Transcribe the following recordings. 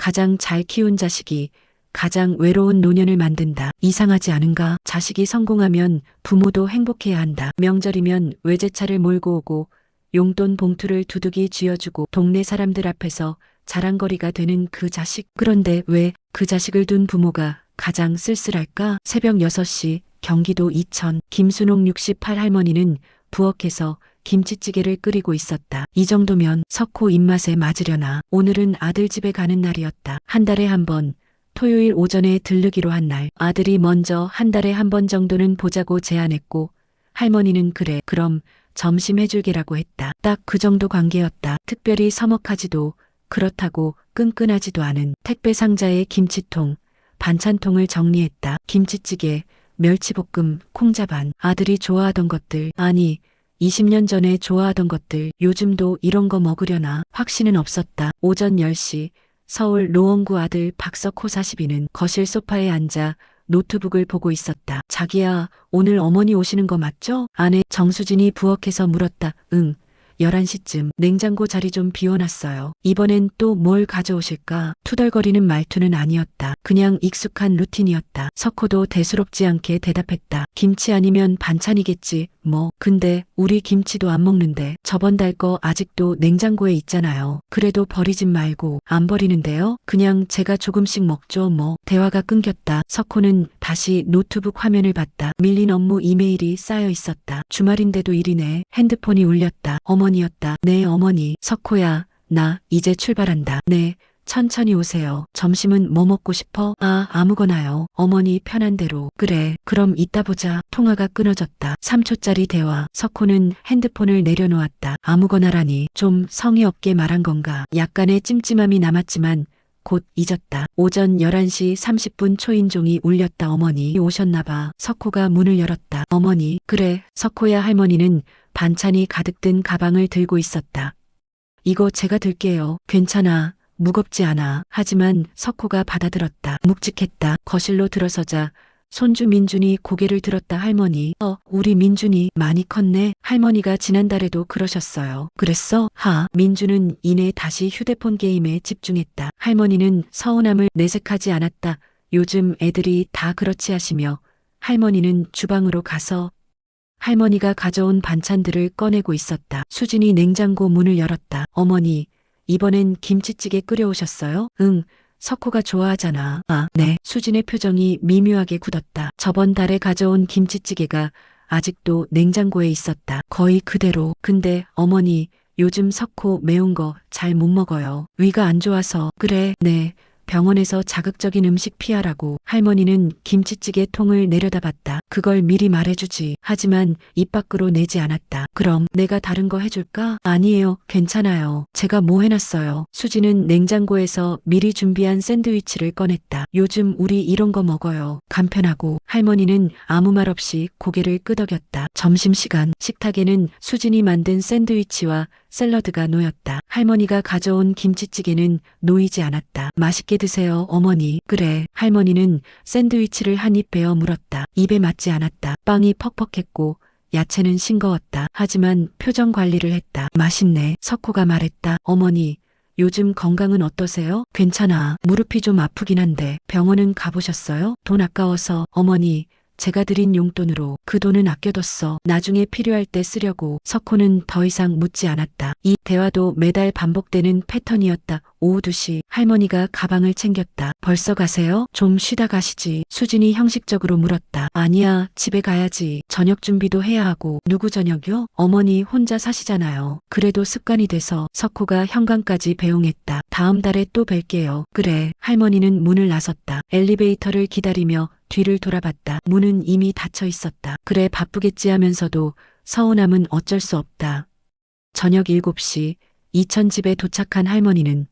가장 잘 키운 자식이 가장 외로운 노년을 만든다. 이상하지 않은가? 자식이 성공하면 부모도 행복해야 한다. 명절이면 외제차를 몰고 오고 용돈 봉투를 두둑이 쥐어주고 동네 사람들 앞에서 자랑거리가 되는 그 자식. 그런데 왜 그 자식을 둔 부모가 가장 쓸쓸할까? 새벽 6시 경기도 이천 김순옥 68 할머니는 부엌에서 김치찌개를 끓이고 있었다. 이 정도면 석호 입맛에 맞으려나. 오늘은 아들 집에 가는 날이었다. 한 달에 한 번, 토요일 오전에 들르기로 한 날. 아들이 먼저 한 달에 한 번 정도는 보자고 제안했고 할머니는 그래 그럼 점심 해줄게라고 했다. 딱 그 정도 관계였다. 특별히 서먹하지도 그렇다고 끈끈하지도 않은. 택배 상자에 김치통, 반찬통을 정리했다. 김치찌개, 멸치볶음, 콩자반. 아들이 좋아하던 것들. 아니 20년 전에 좋아하던 것들. 요즘도 이런 거 먹으려나. 확신은 없었다. 오전 10시 서울 노원구 아들 박석호 42는 거실 소파에 앉아 노트북을 보고 있었다. 자기야, 오늘 어머니 오시는 거 맞죠? 아내 정수진이 부엌에서 물었다. 응. 11시쯤 냉장고 자리 좀 비워놨어요. 이번엔 또 뭘 가져오실까? 투덜거리는 말투는 아니었다. 그냥 익숙한 루틴이었다. 석호도 대수롭지 않게 대답했다. 김치 아니면 반찬이겠지. 뭐. 근데 우리 김치도 안 먹는데. 저번 달 거 아직도 냉장고에 있잖아요. 그래도 버리진 말고. 안 버리는데요? 그냥 제가 조금씩 먹죠 뭐. 대화가 끊겼다. 석호는 다시 노트북 화면을 봤다. 밀린 업무 이메일이 쌓여 있었다. 주말인데도 일이네. 핸드폰이 울렸다. 어머니였다. 네 어머니. 석호야, 나 이제 출발한다. 네. 천천히 오세요. 점심은 뭐 먹고 싶어? 아무거나요. 어머니 편한 대로. 그래, 그럼 이따 보자. 통화가 끊어졌다. 3초짜리 대화. 석호는 핸드폰을 내려놓았다. 아무거나라니. 좀 성의 없게 말한 건가. 약간의 찜찜함이 남았지만 곧 잊었다. 오전 11시 30분 초인종이 울렸다. 어머니 오셨나 봐. 석호가 문을 열었다. 어머니. 그래. 석호야. 할머니는 반찬이 가득 든 가방을 들고 있었다. 이거 제가 들게요. 괜찮아. 무겁지 않아. 하지만 석호가 받아들었다. 묵직했다. 거실로 들어서자 손주 민준이 고개를 들었다. 할머니. 우리 민준이 많이 컸네. 할머니가 지난달에도 그러셨어요. 그랬어? 민준은 이내 다시 휴대폰 게임에 집중했다. 할머니는 서운함을 내색하지 않았다. 요즘 애들이 다 그렇지 하시며 할머니는 주방으로 가서 할머니가 가져온 반찬들을 꺼내고 있었다. 수진이 냉장고 문을 열었다. 어머니, 이번엔 김치찌개 끓여오셨어요? 응. 석호가 좋아하잖아. 네. 수진의 표정이 미묘하게 굳었다. 저번 달에 가져온 김치찌개가 아직도 냉장고에 있었다. 거의 그대로. 근데 어머니, 요즘 석호 매운 거 잘 못 먹어요. 위가 안 좋아서. 그래. 네. 병원에서 자극적인 음식 피하라고. 할머니는 김치찌개 통을 내려다봤다. 그걸 미리 말해주지. 하지만 입 밖으로 내지 않았다. 그럼 내가 다른 거 해줄까? 아니에요. 괜찮아요. 제가 뭐 해놨어요. 수지는 냉장고에서 미리 준비한 샌드위치를 꺼냈다. 요즘 우리 이런 거 먹어요. 간편하고. 할머니는 아무 말 없이 고개를 끄덕였다. 점심시간. 식탁에는 수진이 만든 샌드위치와 샐러드가 놓였다. 할머니가 가져온 김치찌개는 놓이지 않았다. 맛있게 드세요, 어머니. 그래. 할머니는 샌드위치를 한 입 베어 물었다. 입에 맞지 않았다. 빵이 퍽퍽했고 야채는 싱거웠다. 하지만 표정 관리를 했다. 맛있네. 석호가 말했다. 어머니, 요즘 건강은 어떠세요? 괜찮아. 무릎이 좀 아프긴 한데 병원은 가보셨어요? 돈 아까워서. 어머니, 제가 드린 용돈으로. 그 돈은 아껴뒀어. 나중에 필요할 때 쓰려고. 석호는 더 이상 묻지 않았다. 이 대화도 매달 반복되는 패턴이었다. 오후 2시 할머니가 가방을 챙겼다. 벌써 가세요? 좀 쉬다 가시지. 수진이 형식적으로 물었다. 아니야, 집에 가야지. 저녁 준비도 해야 하고. 누구 저녁이요? 어머니 혼자 사시잖아요. 그래도 습관이 돼서. 석호가 현관까지 배웅했다. 다음 달에 또 뵐게요. 그래. 할머니는 문을 나섰다. 엘리베이터를 기다리며 뒤를 돌아봤다. 문은 이미 닫혀 있었다. 그래 바쁘겠지 하면서도 서운함은 어쩔 수 없다. 저녁 7시 이천 집에 도착한 할머니는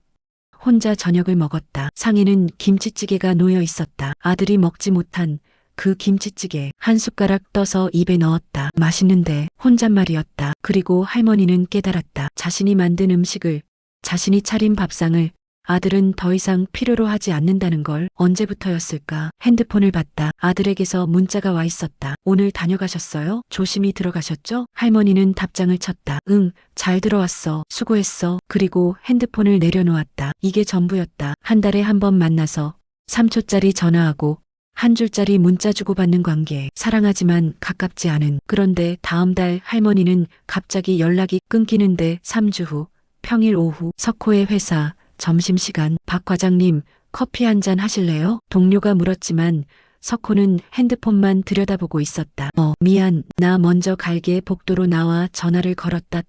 혼자 저녁을 먹었다. 상에는 김치찌개가 놓여 있었다. 아들이 먹지 못한 그 김치찌개 한 숟가락 떠서 입에 넣었다. 맛있는데. 혼잣말이었다. 그리고 할머니는 깨달았다. 자신이 만든 음식을, 자신이 차린 밥상을 아들은 더 이상 필요로 하지 않는다는 걸. 언제부터였을까? 핸드폰을 봤다. 아들에게서 문자가 와 있었다. 오늘 다녀가셨어요? 조심히 들어가셨죠? 할머니는 답장을 쳤다. 응, 잘 들어왔어. 수고했어. 그리고 핸드폰을 내려놓았다. 이게 전부였다. 한 달에 한 번 만나서 3초짜리 전화하고 한 줄짜리 문자 주고받는 관계. 사랑하지만 가깝지 않은. 그런데 다음 달 할머니는 갑자기 연락이 끊기는데 3주 후 평일 오후 석호의 회사 점심시간. 박 과장님, 커피 한 잔 하실래요? 동료가 물었지만 석호는 핸드폰만 들여다보고 있었다. 미안. 나 먼저 갈게. 복도로 나와 전화를 걸었다.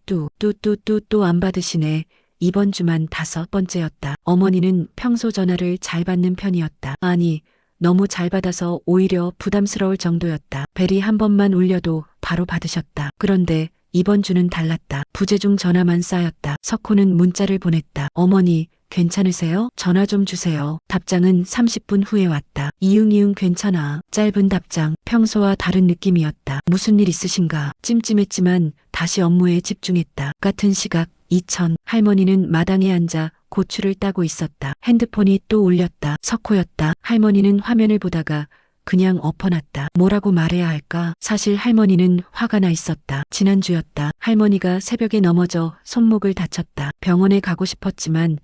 또 안 받으시네. 이번 주만 5번째였다. 어머니는 평소 전화를 잘 받는 편이었다. 아니, 너무 잘 받아서 오히려 부담스러울 정도였다. 벨이 한 번만 울려도 바로 받으셨다. 그런데 이번 주는 달랐다. 부재중 전화만 쌓였다. 석호는 문자를 보냈다. 어머니, 괜찮으세요? 전화 좀 주세요. 답장은 30분 후에 왔다. 이응 괜찮아. 짧은 답장. 평소와 다른 느낌이었다. 무슨 일 있으신가? 찜찜했지만 다시 업무에 집중했다. 같은 시각 2000. 할머니는 마당에 앉아 고추를 따고 있었다. 핸드폰이 또 울렸다. 석호였다. 할머니는 화면을 보다가 그냥 엎어놨다. 뭐라고 말해야 할까? 사실 할머니는 화가 나 있었다. 지난주였다. 할머니가 새벽에 넘어져 손목을 다쳤다. 병원에 가고 싶었지만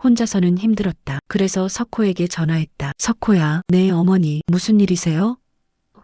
혼자서는 힘들었다. 그래서 석호에게 전화했다. 석호야, 네 어머니, 무슨 일이세요?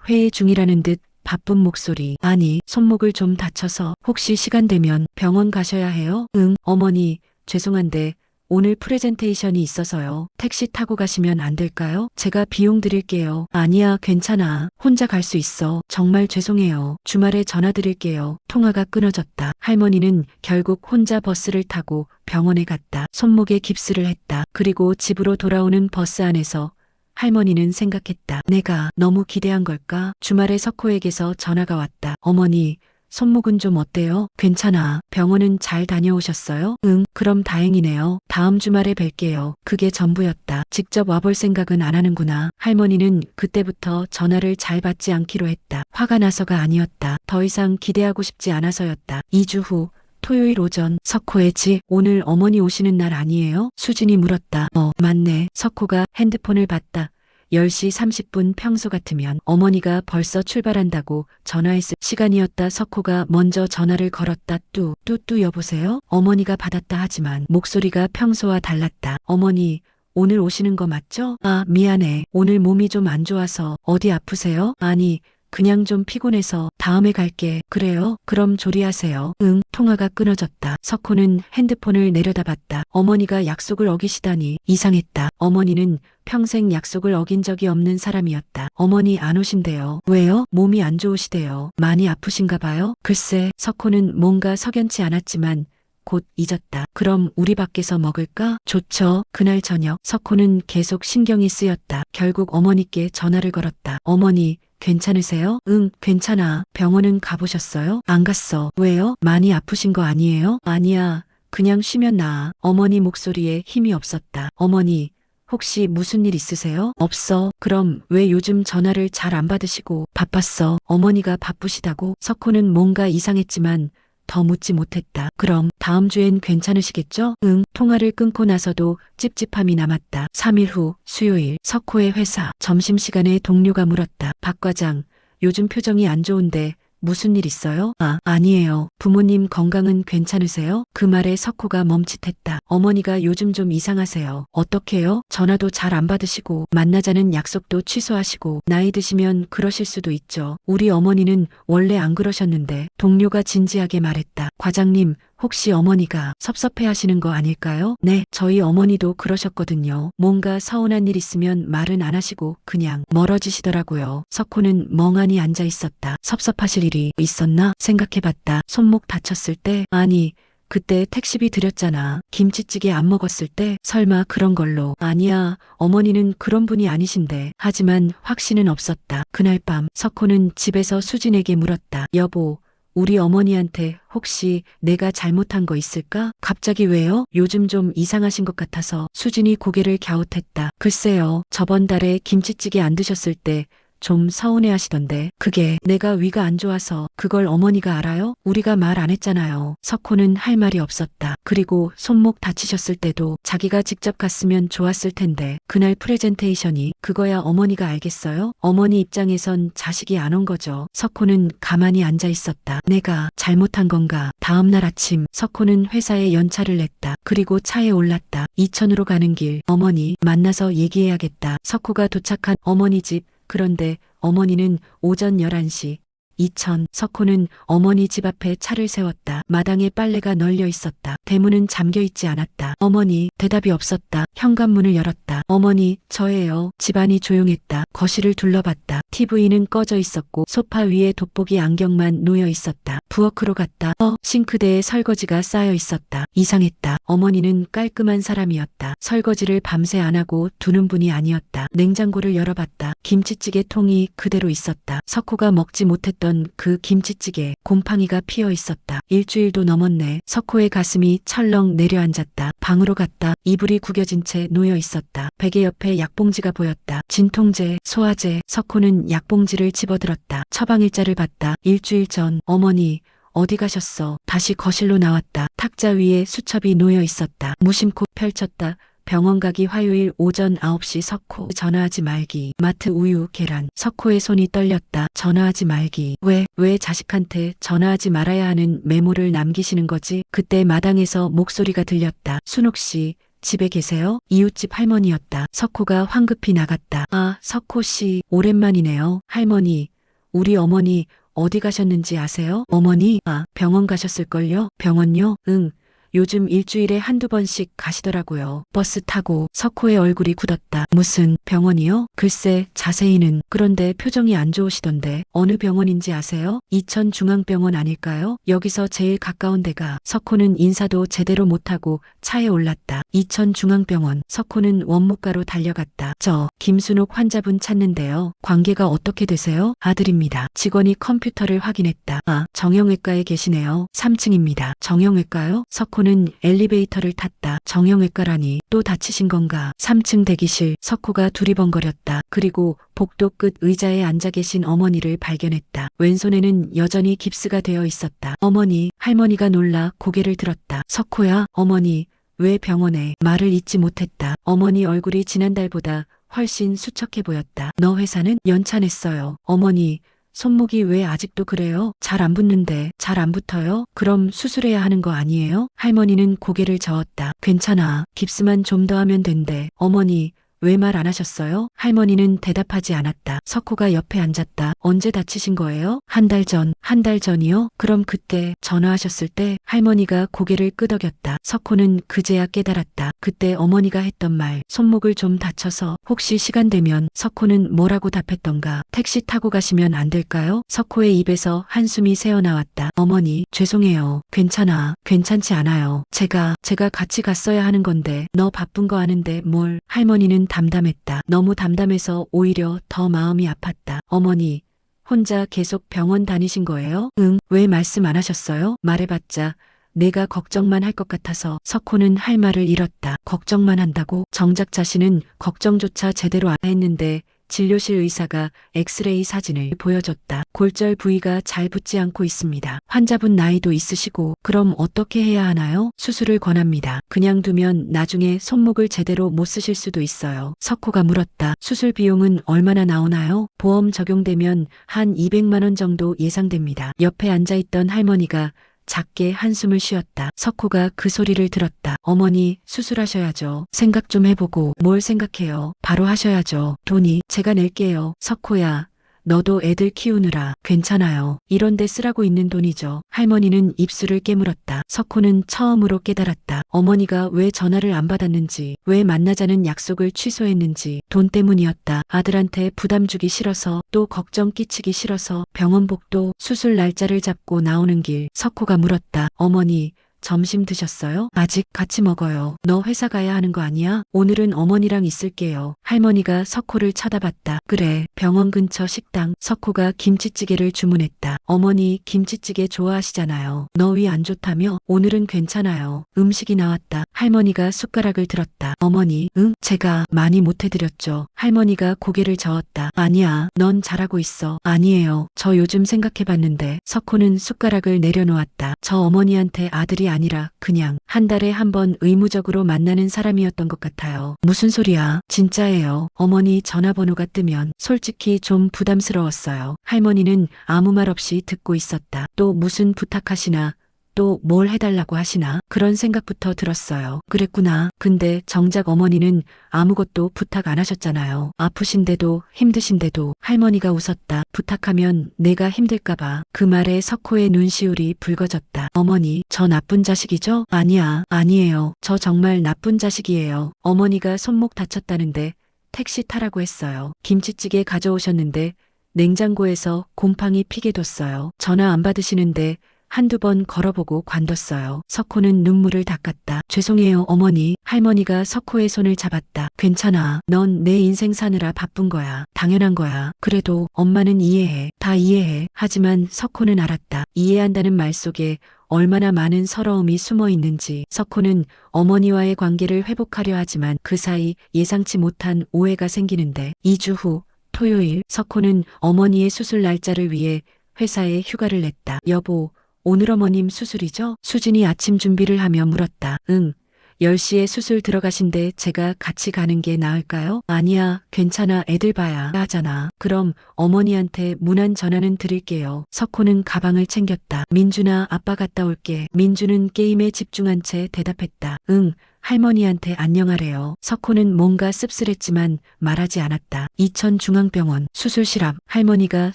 회의 중이라는 듯 바쁜 목소리. 아니, 손목을 좀 다쳐서 혹시 시간 되면 병원 가셔야 해요? 응, 어머니, 죄송한데 오늘 프레젠테이션이 있어서요. 택시 타고 가시면 안 될까요? 제가 비용 드릴게요. 아니야, 괜찮아. 혼자 갈 수 있어. 정말 죄송해요. 주말에 전화 드릴게요. 통화가 끊어졌다. 할머니는 결국 혼자 버스를 타고 병원에 갔다. 손목에 깁스를 했다. 그리고 집으로 돌아오는 버스 안에서 할머니는 생각했다. 내가 너무 기대한 걸까? 주말에 석호에게서 전화가 왔다. 어머니, 손목은 좀 어때요? 괜찮아. 병원은 잘 다녀오셨어요? 응, 그럼 다행이네요. 다음 주말에 뵐게요. 그게 전부였다. 직접 와볼 생각은 안 하는구나. 할머니는 그때부터 전화를 잘 받지 않기로 했다. 화가 나서가 아니었다. 더 이상 기대하고 싶지 않아서였다. 2주 후 토요일 오전. 석호의 집. 오늘 어머니 오시는 날 아니에요? 수진이 물었다. 맞네. 석호가 핸드폰을 봤다. 10시 30분. 평소 같으면 어머니가 벌써 출발한다고 전화했을 시간이었다. 석호가 먼저 전화를 걸었다. 뚜 여보세요? 어머니가 받았다. 하지만 목소리가 평소와 달랐다. 어머니, 오늘 오시는 거 맞죠? 아, 미안해. 오늘 몸이 좀 안 좋아서. 어디 아프세요? 아니, 그냥 좀 피곤해서. 다음에 갈게. 그래요? 그럼 조리하세요. 응. 통화가 끊어졌다. 석호는 핸드폰을 내려다봤다. 어머니가 약속을 어기시다니 이상했다. 어머니는 평생 약속을 어긴 적이 없는 사람이었다. 어머니 안 오신대요. 왜요? 몸이 안 좋으시대요. 많이 아프신가 봐요? 글쎄. 석호는 뭔가 석연치 않았지만 곧 잊었다. 그럼 우리 밖에서 먹을까? 좋죠. 그날 저녁 석호는 계속 신경이 쓰였다. 결국 어머니께 전화를 걸었다. 어머니, 괜찮으세요? 응, 괜찮아. 병원은 가보셨어요? 안 갔어. 왜요? 많이 아프신 거 아니에요? 아니야. 그냥 쉬면 나아. 어머니 목소리에 힘이 없었다. 어머니, 혹시 무슨 일 있으세요? 없어. 그럼 왜 요즘 전화를 잘 안 받으시고? 바빴어. 어머니가 바쁘시다고? 석호는 뭔가 이상했지만 더 묻지 못했다. 그럼 다음 주엔 괜찮으시겠죠? 응. 통화를 끊고 나서도 찝찝함이 남았다. 3일 후 수요일. 석호의 회사. 점심시간에 동료가 물었다. 박 과장, 요즘 표정이 안 좋은데 무슨 일 있어요? 아니에요. 부모님 건강은 괜찮으세요? 그 말에 석호가 멈칫했다. 어머니가 요즘 좀 이상하세요. 어떻게요? 전화도 잘 안 받으시고 만나자는 약속도 취소하시고. 나이 드시면 그러실 수도 있죠. 우리 어머니는 원래 안 그러셨는데. 동료가 진지하게 말했다. 과장님, 혹시 어머니가 섭섭해하시는 거 아닐까요? 네, 저희 어머니도 그러셨거든요. 뭔가 서운한 일 있으면 말은 안 하시고 그냥 멀어지시더라고요. 석호는 멍하니 앉아 있었다. 섭섭하실 일이 있었나 생각해봤다. 손목 다쳤을 때? 아니, 그때 택시비 드렸잖아. 김치찌개 안 먹었을 때? 설마 그런 걸로? 아니야, 어머니는 그런 분이 아니신데. 하지만 확신은 없었다. 그날 밤 석호는 집에서 수진에게 물었다. 여보, 우리 어머니한테 혹시 내가 잘못한 거 있을까? 갑자기 왜요? 요즘 좀 이상하신 것 같아서. 수진이 고개를 갸웃했다. 글쎄요, 저번 달에 김치찌개 안 드셨을 때 좀 서운해 하시던데 그게 내가 위가 안 좋아서 그걸 어머니가 알아요? 우리가 말 안 했잖아요. 석호는 할 말이 없었다. 그리고 손목 다치셨을 때도 자기가 직접 갔으면 좋았을 텐데 그날 프레젠테이션이 그거야 어머니가 알겠어요? 어머니 입장에선 자식이 안 온 거죠. 석호는 가만히 앉아 있었다. 내가 잘못한 건가? 다음날 아침 석호는 회사에 연차를 냈다. 그리고 차에 올랐다. 이천으로 가는 길 어머니 만나서 얘기해야겠다. 석호가 도착한 어머니 집. 그런데 어머니는 오전 11시. 이천. 석호는 어머니 집 앞에 차를 세웠다. 마당에 빨래가 널려 있었다. 대문은 잠겨 있지 않았다. 어머니. 대답이 없었다. 현관문을 열었다. 어머니, 저예요. 집안이 조용했다. 거실을 둘러봤다. TV는 꺼져 있었고 소파 위에 돋보기 안경만 놓여 있었다. 부엌으로 갔다. 싱크대에 설거지가 쌓여 있었다. 이상했다. 어머니는 깔끔한 사람이었다. 설거지를 밤새 안 하고 두는 분이 아니었다. 냉장고를 열어봤다. 김치찌개 통이 그대로 있었다. 석호가 먹지 못했던 그 김치찌개 곰팡이가 피어 있었다. 일주일도 넘었네. 석호의 가슴이 철렁 내려앉았다. 방으로 갔다. 이불이 구겨진 채 놓여 있었다. 베개 옆에 약봉지가 보였다. 진통제, 소화제. 석호는 약봉지를 집어들었다. 처방일자를 봤다. 일주일 전. 어머니 어디 가셨어? 다시 거실로 나왔다. 탁자 위에 수첩이 놓여 있었다. 무심코 펼쳤다. 병원 가기 화요일 오전 9시 석호. 전화하지 말기. 마트 우유, 계란. 석호의 손이 떨렸다. 전화하지 말기. 왜 자식한테 전화하지 말아야 하는 메모를 남기시는 거지? 그때 마당에서 목소리가 들렸다. 순옥 씨, 집에 계세요? 이웃집 할머니였다. 석호가 황급히 나갔다. 아, 석호 씨, 오랜만이네요. 할머니, 우리 어머니 어디 가셨는지 아세요? 어머니? 아, 병원 가셨을걸요? 병원요? 응. 요즘 일주일에 한두 번씩 가시더라고요. 버스 타고. 석호의 얼굴이 굳었다. 무슨 병원이요? 글쎄 자세히는. 그런데 표정이 안 좋으시던데. 어느 병원인지 아세요? 이천중앙병원 아닐까요? 여기서 제일 가까운 데가. 석호는 인사도 제대로 못하고 차에 올랐다. 이천중앙병원. 석호는 원무과로 달려갔다. 저 김순옥 환자분 찾는데요. 관계가 어떻게 되세요? 아들입니다. 직원이 컴퓨터를 확인했다. 아, 정형외과에 계시네요. 3층입니다. 정형외과요? 석호는 엘리베이터를 탔다. 정형외과라니 또 다치신 건가? 3층 대기실. 석호가 두리번거렸다. 그리고 복도 끝 의자에 앉아 계신 어머니를 발견했다. 왼손에는 여전히 깁스가 되어 있었다. 어머니. 할머니가 놀라 고개를 들었다. 석호야, 어머니 왜 병원에? 말을 잇지 못했다. 어머니 얼굴이 지난달보다 훨씬 수척해 보였다. 너 회사는? 연차 냈어요. 어머니 손목이 왜 아직도 그래요? 잘 안 붙는데. 잘 안 붙어요? 그럼 수술해야 하는 거 아니에요? 할머니는 고개를 저었다. 괜찮아. 깁스만 좀 더 하면 된대. 어머니 왜 말 안 하셨어요? 할머니는 대답하지 않았다. 석호가 옆에 앉았다. 언제 다치신 거예요? 한 달 전. 한 달 전이요? 그럼 그때 전화하셨을 때? 할머니가 고개를 끄덕였다. 석호는 그제야 깨달았다. 그때 어머니가 했던 말. 손목을 좀 다쳐서 혹시 시간 되면. 석호는 뭐라고 답했던가. 택시 타고 가시면 안 될까요? 석호의 입에서 한숨이 새어나왔다. 어머니 죄송해요. 괜찮아. 괜찮지 않아요. 제가 같이 갔어야 하는 건데. 너 바쁜 거 아는데 뭘. 할머니는 담담했다. 너무 담담해서 오히려 더 마음이 아팠다. 어머니, 혼자 계속 병원 다니신 거예요? 응. 왜 말씀 안 하셨어요? 말해봤자 내가 걱정만 할 것 같아서. 석호는 할 말을 잃었다. 걱정만 한다고? 정작 자신은 걱정조차 제대로 안 했는데 진료실 의사가 엑스레이 사진을 보여줬다. 골절 부위가 잘 붙지 않고 있습니다. 환자분 나이도 있으시고. 그럼 어떻게 해야 하나요? 수술을 권합니다. 그냥 두면 나중에 손목을 제대로 못 쓰실 수도 있어요. 석호가 물었다. 수술 비용은 얼마나 나오나요? 보험 적용되면 한 200만 원 정도 예상됩니다. 옆에 앉아있던 할머니가 작게 한숨을 쉬었다. 석호가 그 소리를 들었다. 어머니 수술하셔야죠. 생각 좀 해보고. 뭘 생각해요? 바로 하셔야죠. 돈이 제가 낼게요. 석호야, 너도 애들 키우느라. 괜찮아요. 이런 데 쓰라고 있는 돈이죠. 할머니는 입술을 깨물었다. 석호는 처음으로 깨달았다. 어머니가 왜 전화를 안 받았는지, 왜 만나자는 약속을 취소했는지. 돈 때문이었다. 아들한테 부담 주기 싫어서, 또 걱정 끼치기 싫어서. 병원 복도 수술 날짜를 잡고 나오는 길 석호가 물었다. 어머니 점심 드셨어요? 아직 같이 먹어요. 너 회사 가야 하는 거 아니야? 오늘은 어머니랑 있을게요. 할머니가 석호를 쳐다봤다. 그래, 병원 근처 식당. 석호가 김치찌개를 주문했다. 어머니 김치찌개 좋아하시잖아요. 너 위 안 좋다며? 오늘은 괜찮아요. 음식이 나왔다. 할머니가 숟가락을 들었다. 어머니, 응? 제가 많이 못해드렸죠. 할머니가 고개를 저었다. 아니야, 넌 잘하고 있어. 아니에요. 저 요즘 생각해봤는데. 석호는 숟가락을 내려놓았다. 저 어머니한테 아들이 아니라 그냥 한 달에 한 번 의무적으로 만나는 사람이었던 것 같아요. 무슨 소리야? 진짜예요. 어머니 전화번호가 뜨면 솔직히 좀 부담스러웠어요. 할머니는 아무 말 없이 듣고 있었다. 또 무슨 부탁하시나? 또 뭘 해달라고 하시나? 그런 생각부터 들었어요. 그랬구나. 근데 정작 어머니는 아무것도 부탁 안 하셨잖아요. 아프신데도 힘드신데도. 할머니가 웃었다. 부탁하면 내가 힘들까봐. 그 말에 석호의 눈시울이 붉어졌다. 어머니, 저 나쁜 자식이죠? 아니야, 아니에요. 저 정말 나쁜 자식이에요. 어머니가 손목 다쳤다는데 택시 타라고 했어요. 김치찌개 가져오셨는데 냉장고에서 곰팡이 피게 뒀어요. 전화 안 받으시는데 한두 번 걸어보고 관뒀어요. 석호는 눈물을 닦았다. 죄송해요, 어머니. 할머니가 석호의 손을 잡았다. 괜찮아. 넌 내 인생 사느라 바쁜 거야. 당연한 거야. 그래도 엄마는 이해해. 다 이해해. 하지만 석호는 알았다. 이해한다는 말 속에 얼마나 많은 서러움이 숨어 있는지. 석호는 어머니와의 관계를 회복하려 하지만 그 사이 예상치 못한 오해가 생기는데 2주 후 토요일 석호는 어머니의 수술 날짜를 위해 회사에 휴가를 냈다. 여보, 오늘 어머님 수술이죠? 수진이 아침 준비를 하며 물었다. 응. 10시에 수술 들어가신데 제가 같이 가는 게 나을까요? 아니야, 괜찮아. 애들 봐야 하잖아. 그럼 어머니한테 문안 전화는 드릴게요. 석호는 가방을 챙겼다. 민준아, 아빠 갔다 올게. 민준은 게임에 집중한 채 대답했다. 응. 할머니한테 안녕하래요. 석호는 뭔가 씁쓸했지만 말하지 않았다. 이천중앙병원 수술실 앞. 할머니가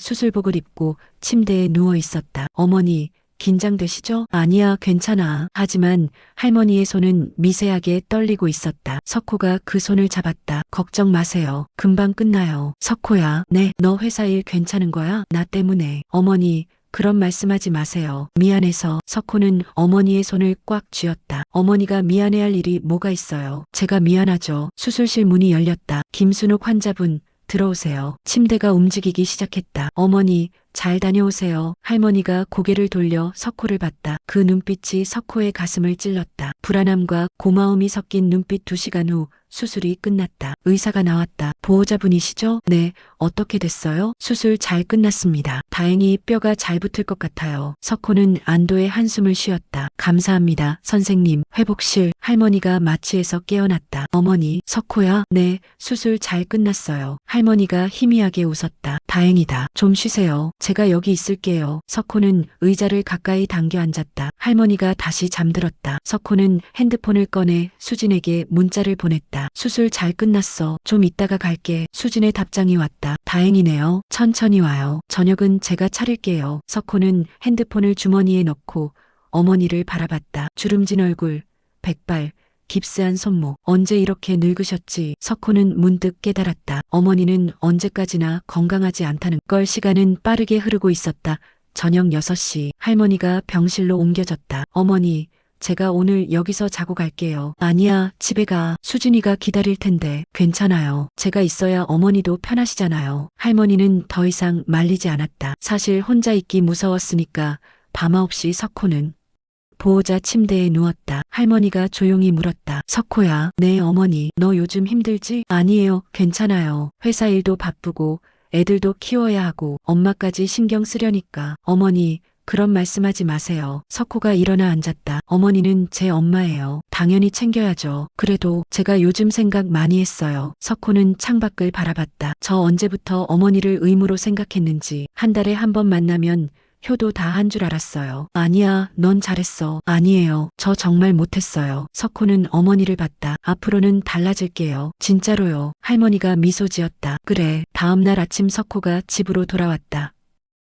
수술복을 입고 침대에 누워 있었다. 어머니, 긴장되시죠? 아니야, 괜찮아. 하지만 할머니의 손은 미세하게 떨리고 있었다. 석호가 그 손을 잡았다. 걱정 마세요. 금방 끝나요. 석호야, 네, 너 회사 일 괜찮은 거야? 나 때문에. 어머니, 그런 말씀하지 마세요. 미안해서. 석호는 어머니의 손을 꽉 쥐었다. 어머니가 미안해할 일이 뭐가 있어요. 제가 미안하죠. 수술실 문이 열렸다. 김순옥 환자분, 들어오세요. 침대가 움직이기 시작했다. 어머니, 잘 다녀오세요. 할머니가 고개를 돌려 석호를 봤다. 그 눈빛이 석호의 가슴을 찔렀다. 불안함과 고마움이 섞인 눈빛. 2시간 후 수술이 끝났다. 의사가 나왔다. 보호자분이시죠? 네, 어떻게 됐어요? 수술 잘 끝났습니다. 다행히 뼈가 잘 붙을 것 같아요. 석호는 안도의 한숨을 쉬었다. 감사합니다, 선생님. 회복실. 할머니가 마취에서 깨어났다. 어머니, 석호야? 네, 수술 잘 끝났어요. 할머니가 희미하게 웃었다. 다행이다. 좀 쉬세요. 제가 여기 있을게요. 석호는 의자를 가까이 당겨 앉았다. 할머니가 다시 잠들었다. 석호는 핸드폰을 꺼내 수진에게 문자를 보냈다. 수술 잘 끝났어. 좀 이따가 갈게. 수진의 답장이 왔다. 다행이네요. 천천히 와요. 저녁은 제가 차릴게요. 석호는 핸드폰을 주머니에 넣고 어머니를 바라봤다. 주름진 얼굴, 백발, 깁스한 손목. 언제 이렇게 늙으셨지? 석호는 문득 깨달았다. 어머니는 언제까지나 건강하지 않다는 걸. 시간은 빠르게 흐르고 있었다. 저녁 6시. 할머니가 병실로 옮겨졌다. 어머니, 제가 오늘 여기서 자고 갈게요. 아니야, 집에 가. 수진이가 기다릴 텐데. 괜찮아요. 제가 있어야 어머니도 편하시잖아요. 할머니는 더 이상 말리지 않았다. 사실 혼자 있기 무서웠으니까 밤없이 석호는 보호자 침대에 누웠다. 할머니가 조용히 물었다. 석호야. 네, 어머니. 너 요즘 힘들지? 아니에요. 괜찮아요. 회사 일도 바쁘고 애들도 키워야 하고 엄마까지 신경 쓰려니까. 어머니, 그런 말씀하지 마세요. 석호가 일어나 앉았다. 어머니는 제 엄마예요. 당연히 챙겨야죠. 그래도 제가 요즘 생각 많이 했어요. 석호는 창밖을 바라봤다. 저 언제부터 어머니를 의무로 생각했는지. 한 달에 한 번 만나면 효도 다 한 줄 알았어요. 아니야, 넌 잘했어. 아니에요. 저 정말 못했어요. 석호는 어머니를 봤다. 앞으로는 달라질게요. 진짜로요. 할머니가 미소 지었다. 그래. 다음 날 아침 석호가 집으로 돌아왔다.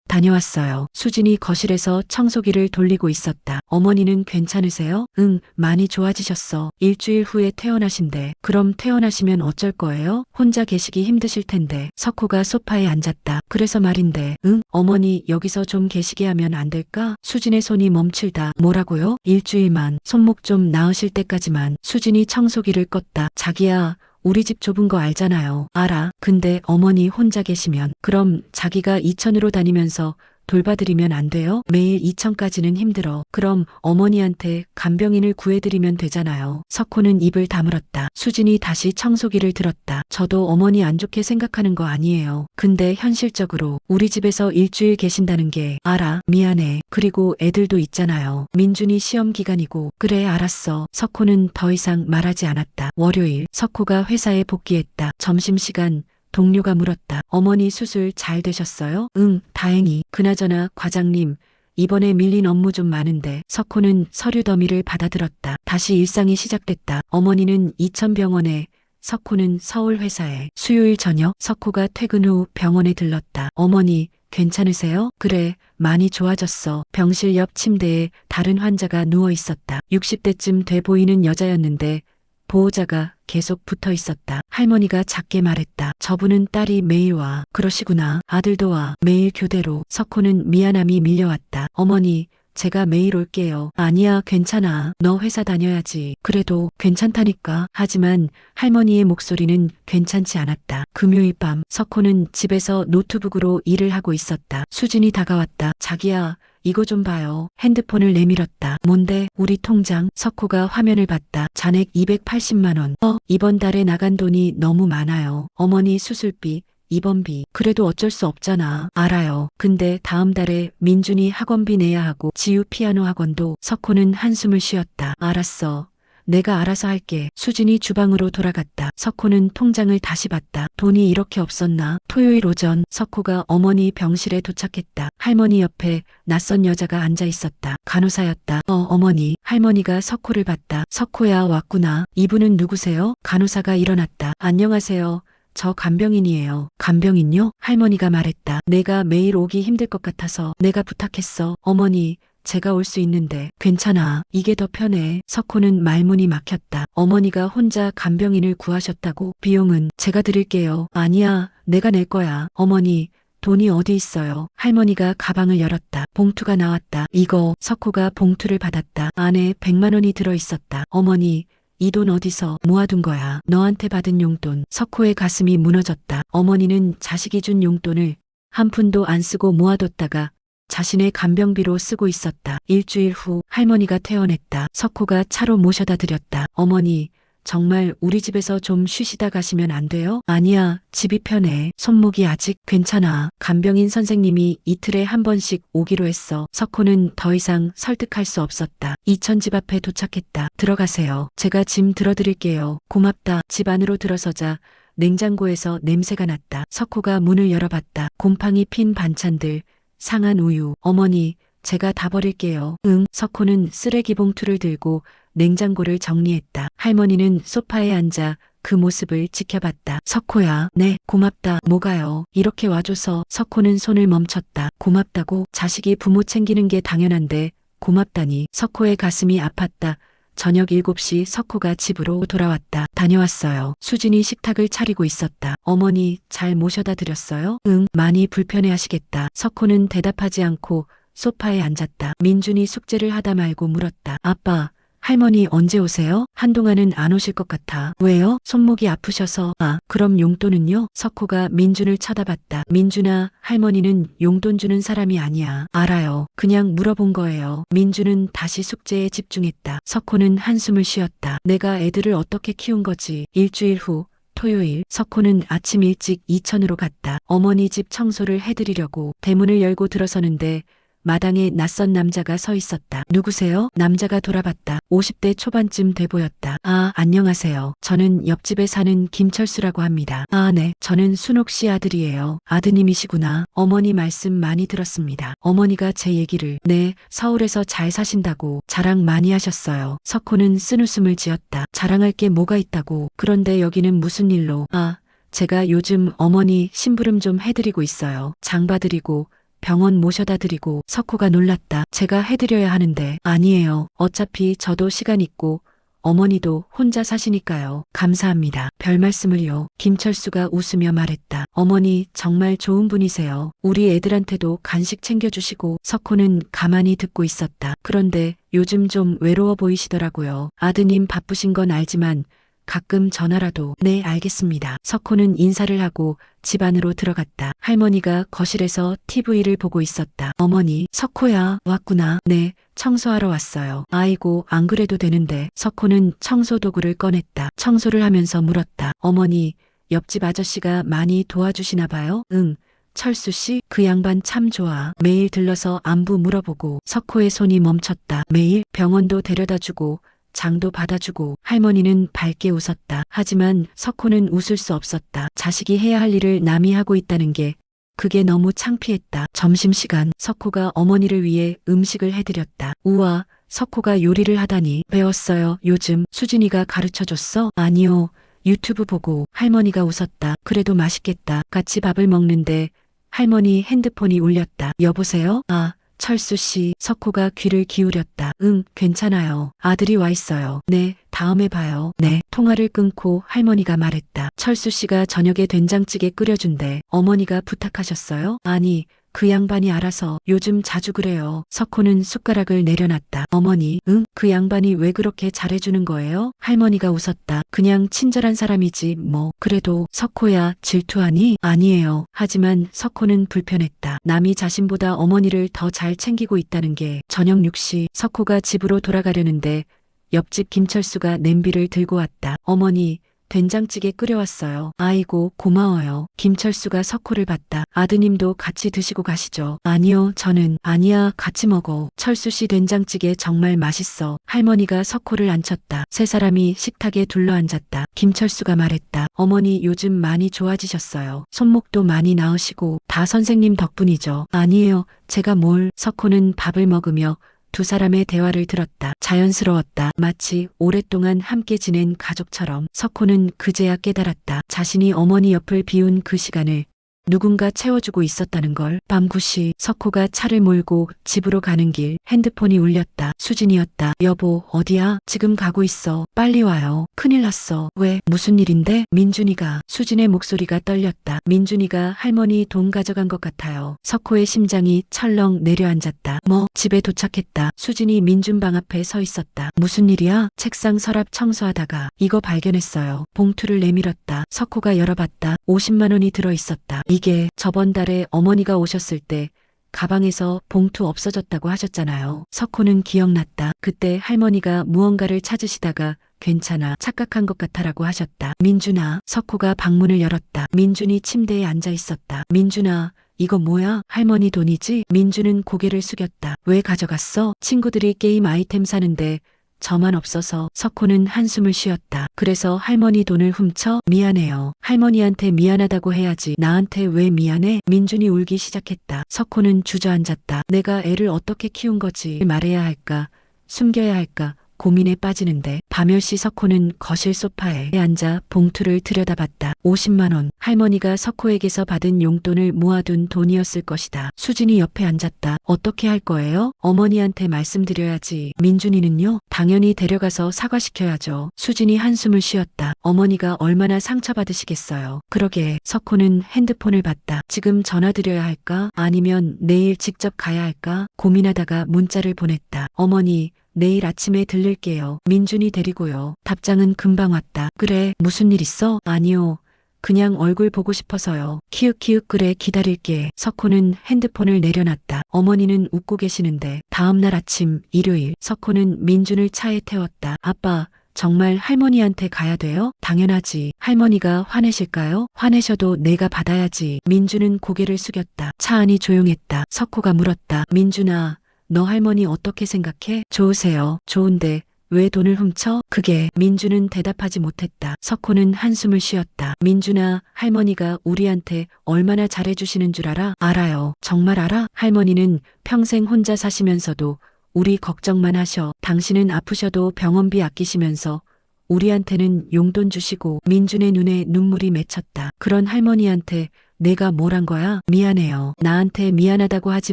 다녀왔어요. 수진이 거실에서 청소기를 돌리고 있었다. 어머니는 괜찮으세요? 응, 많이 좋아지셨어. 일주일 후에 퇴원하신대. 그럼 퇴원하시면 어쩔 거예요? 혼자 계시기 힘드실 텐데. 석호가 소파에 앉았다. 그래서 말인데. 응? 어머니 여기서 좀 계시게 하면 안 될까? 수진의 손이 멈출다. 뭐라고요? 일주일만. 손목 좀 나으실 때까지만. 수진이 청소기를 껐다. 자기야. 우리 집 좁은 거 알잖아요. 알아. 근데 어머니 혼자 계시면 그럼 자기가 이천으로 다니면서 돌봐드리면 안 돼요? 매일 이천까지는 힘들어. 그럼 어머니한테 간병인을 구해드리면 되잖아요. 석호는 입을 다물었다. 수진이 다시 청소기를 들었다. 저도 어머니 안 좋게 생각하는 거 아니에요. 근데 현실적으로 우리 집에서 일주일 계신다는 게 알아. 미안해. 그리고 애들도 있잖아요. 민준이 시험 기간이고. 그래 알았어. 석호는 더 이상 말하지 않았다. 월요일 석호가 회사에 복귀했다. 점심시간 동료가 물었다. 어머니 수술 잘 되셨어요? 응, 다행히. 그나저나 과장님, 이번에 밀린 업무 좀 많은데. 석호는 서류 더미를 받아들었다. 다시 일상이 시작됐다. 어머니는 이천병원에, 석호는 서울 회사에. 수요일 저녁 석호가 퇴근 후 병원에 들렀다. 어머니, 괜찮으세요? 그래, 많이 좋아졌어. 병실 옆 침대에 다른 환자가 누워 있었다. 60대쯤 돼 보이는 여자였는데 보호자가 계속 붙어 있었다. 할머니가 작게 말했다. 저분은 딸이 매일 와. 그러시구나. 아들도 와. 매일 교대로. 석호는 미안함이 밀려왔다. 어머니, 제가 매일 올게요. 아니야, 괜찮아. 너 회사 다녀야지. 그래도 괜찮다니까. 하지만 할머니의 목소리는 괜찮지 않았다. 금요일 밤 석호는 집에서 노트북으로 일을 하고 있었다. 수진이 다가왔다. 자기야. 이거 좀 봐요. 핸드폰을 내밀었다. 뭔데? 우리 통장. 석호가 화면을 봤다. 잔액 280만 원. 이번 달에 나간 돈이 너무 많아요. 어머니 수술비, 입원비. 그래도 어쩔 수 없잖아. 알아요. 근데 다음 달에 민준이 학원비 내야 하고 지우 피아노 학원도. 석호는 한숨을 쉬었다. 알았어. 내가 알아서 할게. 수진이 주방으로 돌아갔다. 석호는 통장을 다시 봤다. 돈이 이렇게 없었나? 토요일 오전 석호가 어머니 병실에 도착했다. 할머니 옆에 낯선 여자가 앉아 있었다. 간호사였다. 어머니. 할머니가 석호를 봤다. 석호야 왔구나. 이분은 누구세요? 간호사가 일어났다. 안녕하세요. 저 간병인이에요. 간병인요? 할머니가 말했다. 내가 매일 오기 힘들 것 같아서 내가 부탁했어. 어머니. 제가 올 수 있는데. 괜찮아. 이게 더 편해. 석호는 말문이 막혔다. 어머니가 혼자 간병인을 구하셨다고? 비용은 제가 드릴게요. 아니야. 내가 낼 거야. 어머니. 돈이 어디 있어요? 할머니가 가방을 열었다. 봉투가 나왔다. 이거. 석호가 봉투를 받았다. 안에 100만 원이 들어 있었다. 어머니. 이 돈 어디서 모아둔 거야? 너한테 받은 용돈. 석호의 가슴이 무너졌다. 어머니는 자식이 준 용돈을 한 푼도 안 쓰고 모아뒀다가 자신의 간병비로 쓰고 있었다. 일주일 후 할머니가 퇴원했다. 석호가 차로 모셔다 드렸다. 어머니, 정말 우리 집에서 좀 쉬시다 가시면 안 돼요? 아니야, 집이 편해. 손목이 아직 괜찮아. 간병인 선생님이 이틀에 한 번씩 오기로 했어. 석호는 더 이상 설득할 수 없었다. 이천 집 앞에 도착했다. 들어가세요. 제가 짐 들어드릴게요. 고맙다. 집 안으로 들어서자 냉장고에서 냄새가 났다. 석호가 문을 열어봤다. 곰팡이 핀 반찬들, 상한 우유. 어머니, 제가 다 버릴게요. 응. 석호는 쓰레기 봉투를 들고 냉장고를 정리했다. 할머니는 소파에 앉아 그 모습을 지켜봤다. 석호야. 네, 고맙다. 뭐가요? 이렇게 와줘서. 석호는 손을 멈췄다. 고맙다고? 자식이 부모 챙기는 게 당연한데 고맙다니. 석호의 가슴이 아팠다. 저녁 7시 석호가 집으로 돌아왔다. 다녀왔어요. 수진이 식탁을 차리고 있었다. 어머니, 잘 모셔다 드렸어요? 응, 많이 불편해하시겠다. 석호는 대답하지 않고 소파에 앉았다. 민준이 숙제를 하다 말고 물었다. 아빠, 할머니 언제 오세요? 한동안은 안 오실 것 같아. 왜요? 손목이 아프셔서. 아, 그럼 용돈은요? 석호가 민준을 쳐다봤다. 민준아, 할머니는 용돈 주는 사람이 아니야. 알아요. 그냥 물어본 거예요. 민준은 다시 숙제에 집중했다. 석호는 한숨을 쉬었다. 내가 애들을 어떻게 키운 거지? 일주일 후 토요일 석호는 아침 일찍 이천으로 갔다. 어머니 집 청소를 해드리려고 대문을 열고 들어서는데 마당에 낯선 남자가 서 있었다. 누구세요? 남자가 돌아봤다. 50대 초반쯤 돼 보였다. 아, 안녕하세요. 저는 옆집에 사는 김철수라고 합니다. 아, 네. 저는 순옥 씨 아들이에요. 아드님이시구나. 어머니 말씀 많이 들었습니다. 어머니가 제 얘기를. 네, 서울에서 잘 사신다고 자랑 많이 하셨어요. 석호는 쓴웃음을 지었다. 자랑할 게 뭐가 있다고. 그런데 여기는 무슨 일로? 아, 제가 요즘 어머니 심부름 좀 해드리고 있어요. 장 봐드리고 병원 모셔다 드리고. 석호가 놀랐다. 제가 해드려야 하는데. 아니에요. 어차피 저도 시간 있고 어머니도 혼자 사시니까요. 감사합니다. 별 말씀을요. 김철수가 웃으며 말했다. 어머니 정말 좋은 분이세요. 우리 애들한테도 간식 챙겨주시고. 석호는 가만히 듣고 있었다. 그런데 요즘 좀 외로워 보이시더라고요. 아드님 바쁘신 건 알지만 가끔 전화라도. 네, 알겠습니다. 석호는 인사를 하고 집 안으로 들어갔다. 할머니가 거실에서 TV를 보고 있었다. 어머니, 석호야, 왔구나. 네, 청소하러 왔어요. 아이고, 안 그래도 되는데. 석호는 청소 도구를 꺼냈다. 청소를 하면서 물었다. 어머니, 옆집 아저씨가 많이 도와주시나 봐요? 응. 철수 씨, 그 양반 참 좋아. 매일 들러서 안부 물어보고. 석호의 손이 멈췄다. 매일 병원도 데려다주고 장도 받아주고. 할머니는 밝게 웃었다. 하지만 석호는 웃을 수 없었다. 자식이 해야 할 일을 남이 하고 있다는 게 그게 너무 창피했다. 점심시간, 석호가 어머니를 위해 음식을 해드렸다. 우와, 석호가 요리를 하다니. 배웠어요. 요즘 수진이가 가르쳐줬어? 아니요. 유튜브 보고. 할머니가 웃었다. 그래도 맛있겠다. 같이 밥을 먹는데 할머니 핸드폰이 울렸다. 여보세요? 아, 철수 씨. 석호가 귀를 기울였다. 응, 괜찮아요. 아들이 와 있어요. 네, 다음에 봐요. 네. 통화를 끊고 할머니가 말했다. 철수 씨가 저녁에 된장찌개 끓여준대. 어머니가 부탁하셨어요? 아니, 그 양반이 알아서. 요즘 자주 그래요. 석호는 숟가락을 내려놨다. 어머니, 응? 그 양반이 왜 그렇게 잘해주는 거예요? 할머니가 웃었다. 그냥 친절한 사람이지 뭐. 그래도. 석호야, 질투하니? 아니에요. 하지만 석호는 불편했다. 남이 자신보다 어머니를 더 잘 챙기고 있다는 게. 저녁 6시, 석호가 집으로 돌아가려는데 옆집 김철수가 냄비를 들고 왔다. 어머니, 된장찌개 끓여왔어요. 아이고, 고마워요. 김철수가 석호를 봤다. 아드님도 같이 드시고 가시죠. 아니요, 저는. 아니야, 같이 먹어. 철수 씨 된장찌개 정말 맛있어. 할머니가 석호를 앉혔다. 세 사람이 식탁에 둘러앉았다. 김철수가 말했다. 어머니 요즘 많이 좋아지셨어요. 손목도 많이 나으시고. 다 선생님 덕분이죠. 아니에요, 제가 뭘. 석호는 밥을 먹으며 두 사람의 대화를 들었다. 자연스러웠다. 마치 오랫동안 함께 지낸 가족처럼. 석호는 그제야 깨달았다. 자신이 어머니 옆을 비운 그 시간을 누군가 채워주고 있었다는 걸. 밤 9시, 석호가 차를 몰고 집으로 가는 길, 핸드폰이 울렸다. 수진이었다. 여보, 어디야? 지금 가고 있어. 빨리 와요. 큰일 났어. 왜? 무슨 일인데? 민준이가. 수진의 목소리가 떨렸다. 민준이가 할머니 돈 가져간 것 같아요. 석호의 심장이 철렁 내려앉았다. 뭐? 집에 도착했다. 수진이 민준 방 앞에 서 있었다. 무슨 일이야? 책상 서랍 청소하다가 이거 발견했어요. 봉투를 내밀었다. 석호가 열어봤다. 50만 원이 들어있었다. 이게 저번 달에 어머니가 오셨을 때 가방에서 봉투 없어졌다고 하셨잖아요. 석호는 기억났다. 그때 할머니가 무언가를 찾으시다가 괜찮아, 착각한 것 같아라고 하셨다. 민준아. 석호가 방문을 열었다. 민준이 침대에 앉아 있었다. 민준아, 이거 뭐야? 할머니 돈이지? 민준은 고개를 숙였다. 왜 가져갔어? 친구들이 게임 아이템 사는데 저만 없어서. 석호는 한숨을 쉬었다. 그래서 할머니 돈을 훔쳐? 미안해요. 할머니한테 미안하다고 해야지. 나한테 왜 미안해? 민준이 울기 시작했다. 석호는 주저앉았다. 내가 애를 어떻게 키운 거지? 말해야 할까? 숨겨야 할까? 고민에 빠지는데. 밤10시 석호는 거실 소파에 앉아 봉투를 들여다봤다. 50만 원. 할머니가 석호에게서 받은 용돈을 모아둔 돈이었을 것이다. 수진이 옆에 앉았다. 어떻게 할 거예요? 어머니한테 말씀드려야지. 민준이는요? 당연히 데려가서 사과시켜야죠. 수진이 한숨을 쉬었다. 어머니가 얼마나 상처받으시겠어요. 그러게. 석호는 핸드폰을 봤다. 지금 전화드려야 할까? 아니면 내일 직접 가야 할까? 고민하다가 문자를 보냈다. 어머니, 내일 아침에 들를게요. 민준이 데리고요. 답장은 금방 왔다. 그래, 무슨 일 있어? 아니요, 그냥 얼굴 보고 싶어서요. 키읔키읔. 그래, 기다릴게. 석호는 핸드폰을 내려놨다. 어머니는 웃고 계시는데. 다음날 아침, 일요일, 석호는 민준을 차에 태웠다. 아빠, 정말 할머니한테 가야 돼요? 당연하지. 할머니가 화내실까요? 화내셔도 내가 받아야지. 민준은 고개를 숙였다. 차 안이 조용했다. 석호가 물었다. 민준아, 너 할머니 어떻게 생각해? 좋으세요. 좋은데 왜 돈을 훔쳐? 그게. 민준은 대답하지 못했다. 석호는 한숨을 쉬었다. 민준아, 할머니가 우리한테 얼마나 잘해주시는 줄 알아? 알아요. 정말 알아? 할머니는 평생 혼자 사시면서도 우리 걱정만 하셔. 당신은 아프셔도 병원비 아끼시면서 우리한테는 용돈 주시고. 민준의 눈에 눈물이 맺혔다. 그런 할머니한테 내가 뭘 한 거야? 미안해요. 나한테 미안하다고 하지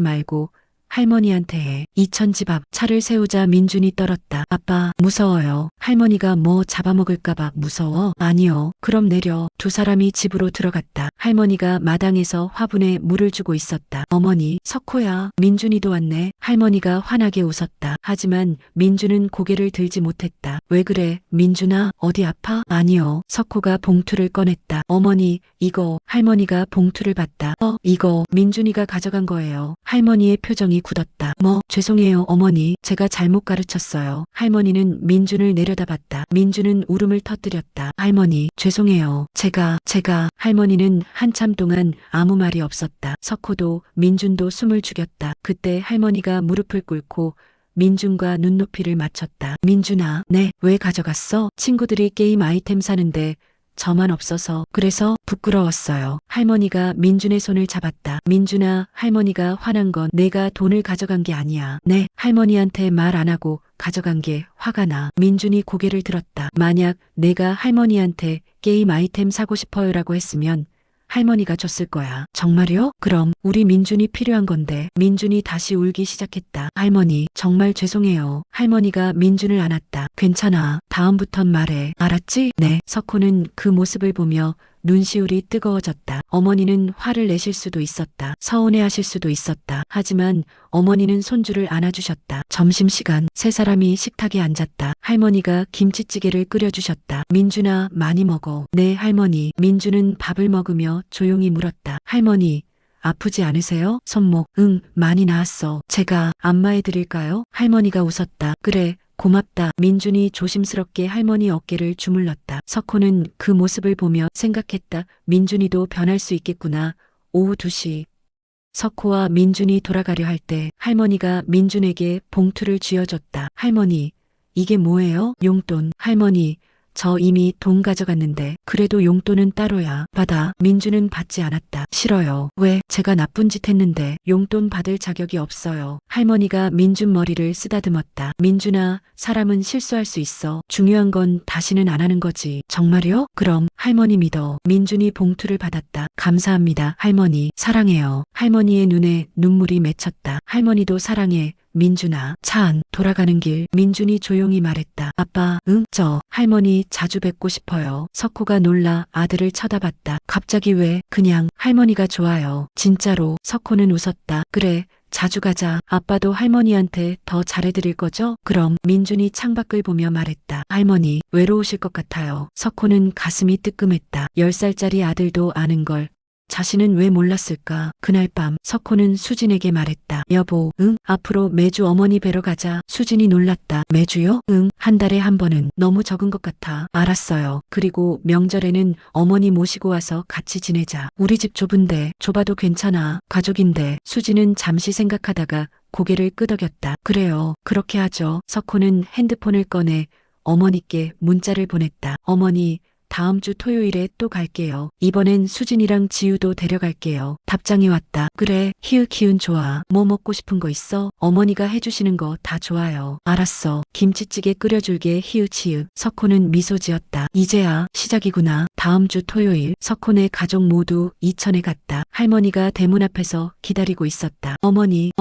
말고 할머니한테 해. 이천집 앞 차를 세우자 민준이 떨었다. 아빠, 무서워요. 할머니가 뭐 잡아먹을까봐 무서워? 아니요. 그럼 내려. 두 사람이 집으로 들어갔다. 할머니가 마당에서 화분에 물을 주고 있었다. 어머니, 석호야. 민준이도 왔네. 할머니가 환하게 웃었다. 하지만 민준은 고개를 들지 못했다. 왜 그래? 민준아, 어디 아파? 아니요. 석호가 봉투를 꺼냈다. 어머니, 이거. 할머니가 봉투를 받다. 이거 민준이가 가져간 거예요. 할머니의 표정이 굳었다. 뭐, 죄송해요, 어머니. 제가 잘못 가르쳤어요. 할머니는 민준을 내려다봤다. 민준은 울음을 터뜨렸다. 할머니, 죄송해요. 제가. 할머니는 한참 동안 아무 말이 없었다. 석호도 민준도 숨을 죽였다. 그때 할머니가 무릎을 꿇고 민준과 눈높이를 맞췄다. 민준아, 네, 왜 가져갔어? 친구들이 게임 아이템 사는데 저만 없어서. 그래서 부끄러웠어요. 할머니가 민준의 손을 잡았다. 민준아, 할머니가 화난 건 내가 돈을 가져간 게 아니야. 네, 할머니한테 말 안 하고 가져간 게 화가 나. 민준이 고개를 들었다. 만약 내가 할머니한테 게임 아이템 사고 싶어요라고 했으면 할머니가 줬을 거야. 정말요? 그럼 우리 민준이 필요한 건데. 민준이 다시 울기 시작했다. 할머니, 정말 죄송해요. 할머니가 민준을 안았다. 괜찮아. 다음부턴 말해. 알았지? 네. 석호는 그 모습을 보며 눈시울이 뜨거워졌다. 어머니는 화를 내실 수도 있었다. 서운해하실 수도 있었다. 하지만 어머니는 손주를 안아주셨다. 점심시간 세 사람이 식탁에 앉았다. 할머니가 김치찌개를 끓여주셨다. 민준아, 많이 먹어. 네, 할머니. 민준은 밥을 먹으며 조용히 물었다. 할머니, 아프지 않으세요? 손목, 응, 많이 나았어. 제가 안마해 드릴까요? 할머니가 웃었다. 그래, 고맙다. 민준이 조심스럽게 할머니 어깨를 주물렀다. 석호는 그 모습을 보며 생각했다. 민준이도 변할 수 있겠구나. 오후 2시. 석호와 민준이 돌아가려 할 때 할머니가 민준에게 봉투를 쥐어줬다. 할머니, 이게 뭐예요? 용돈. 할머니, 저 이미 돈 가져갔는데. 그래도 용돈은 따로야. 받아. 민준은 받지 않았다. 싫어요. 왜? 제가 나쁜 짓 했는데. 용돈 받을 자격이 없어요. 할머니가 민준 머리를 쓰다듬었다. 민준아, 사람은 실수할 수 있어. 중요한 건 다시는 안 하는 거지. 정말요? 그럼 할머니 믿어. 민준이 봉투를 받았다. 감사합니다. 할머니, 사랑해요. 할머니의 눈에 눈물이 맺혔다. 할머니도 사랑해. 민준아. 차 안 돌아가는 길. 민준이 조용히 말했다. 아빠, 응? 저 할머니 자주 뵙고 싶어요. 석호가 놀라 아들을 쳐다봤다. 갑자기 왜? 그냥 할머니가 좋아요. 진짜로. 석호는 웃었다. 그래, 자주 가자. 아빠도 할머니한테 더 잘해드릴 거죠? 그럼. 민준이 창밖을 보며 말했다. 할머니, 외로우실 것 같아요. 석호는 가슴이 뜨끔했다. 10살짜리 아들도 아는 걸 자신은 왜 몰랐을까? 그날 밤 석호는 수진에게 말했다. 여보, 응? 앞으로 매주 어머니 뵈러 가자. 수진이 놀랐다. 매주요? 응, 한 달에 한 번은 너무 적은 것 같아. 알았어요. 그리고 명절에는 어머니 모시고 와서 같이 지내자. 우리 집 좁은데. 좁아도 괜찮아. 가족인데. 수진은 잠시 생각하다가 고개를 끄덕였다. 그래요. 그렇게 하죠. 석호는 핸드폰을 꺼내 어머니께 문자를 보냈다. 어머니, 다음 주 토요일에 또 갈게요. 이번엔 수진이랑 지우도 데려갈게요. 답장이 왔다. 그래, 히읗 좋아. 뭐 먹고 싶은 거 있어? 어머니가 해주시는 거 다 좋아요. 알았어. 김치찌개 끓여줄게. 히읗. 석호는 미소 지었다. 이제야 시작이구나. 다음 주 토요일 석호네 가족 모두 이천에 갔다. 할머니가 대문 앞에서 기다리고 있었다. 어머니,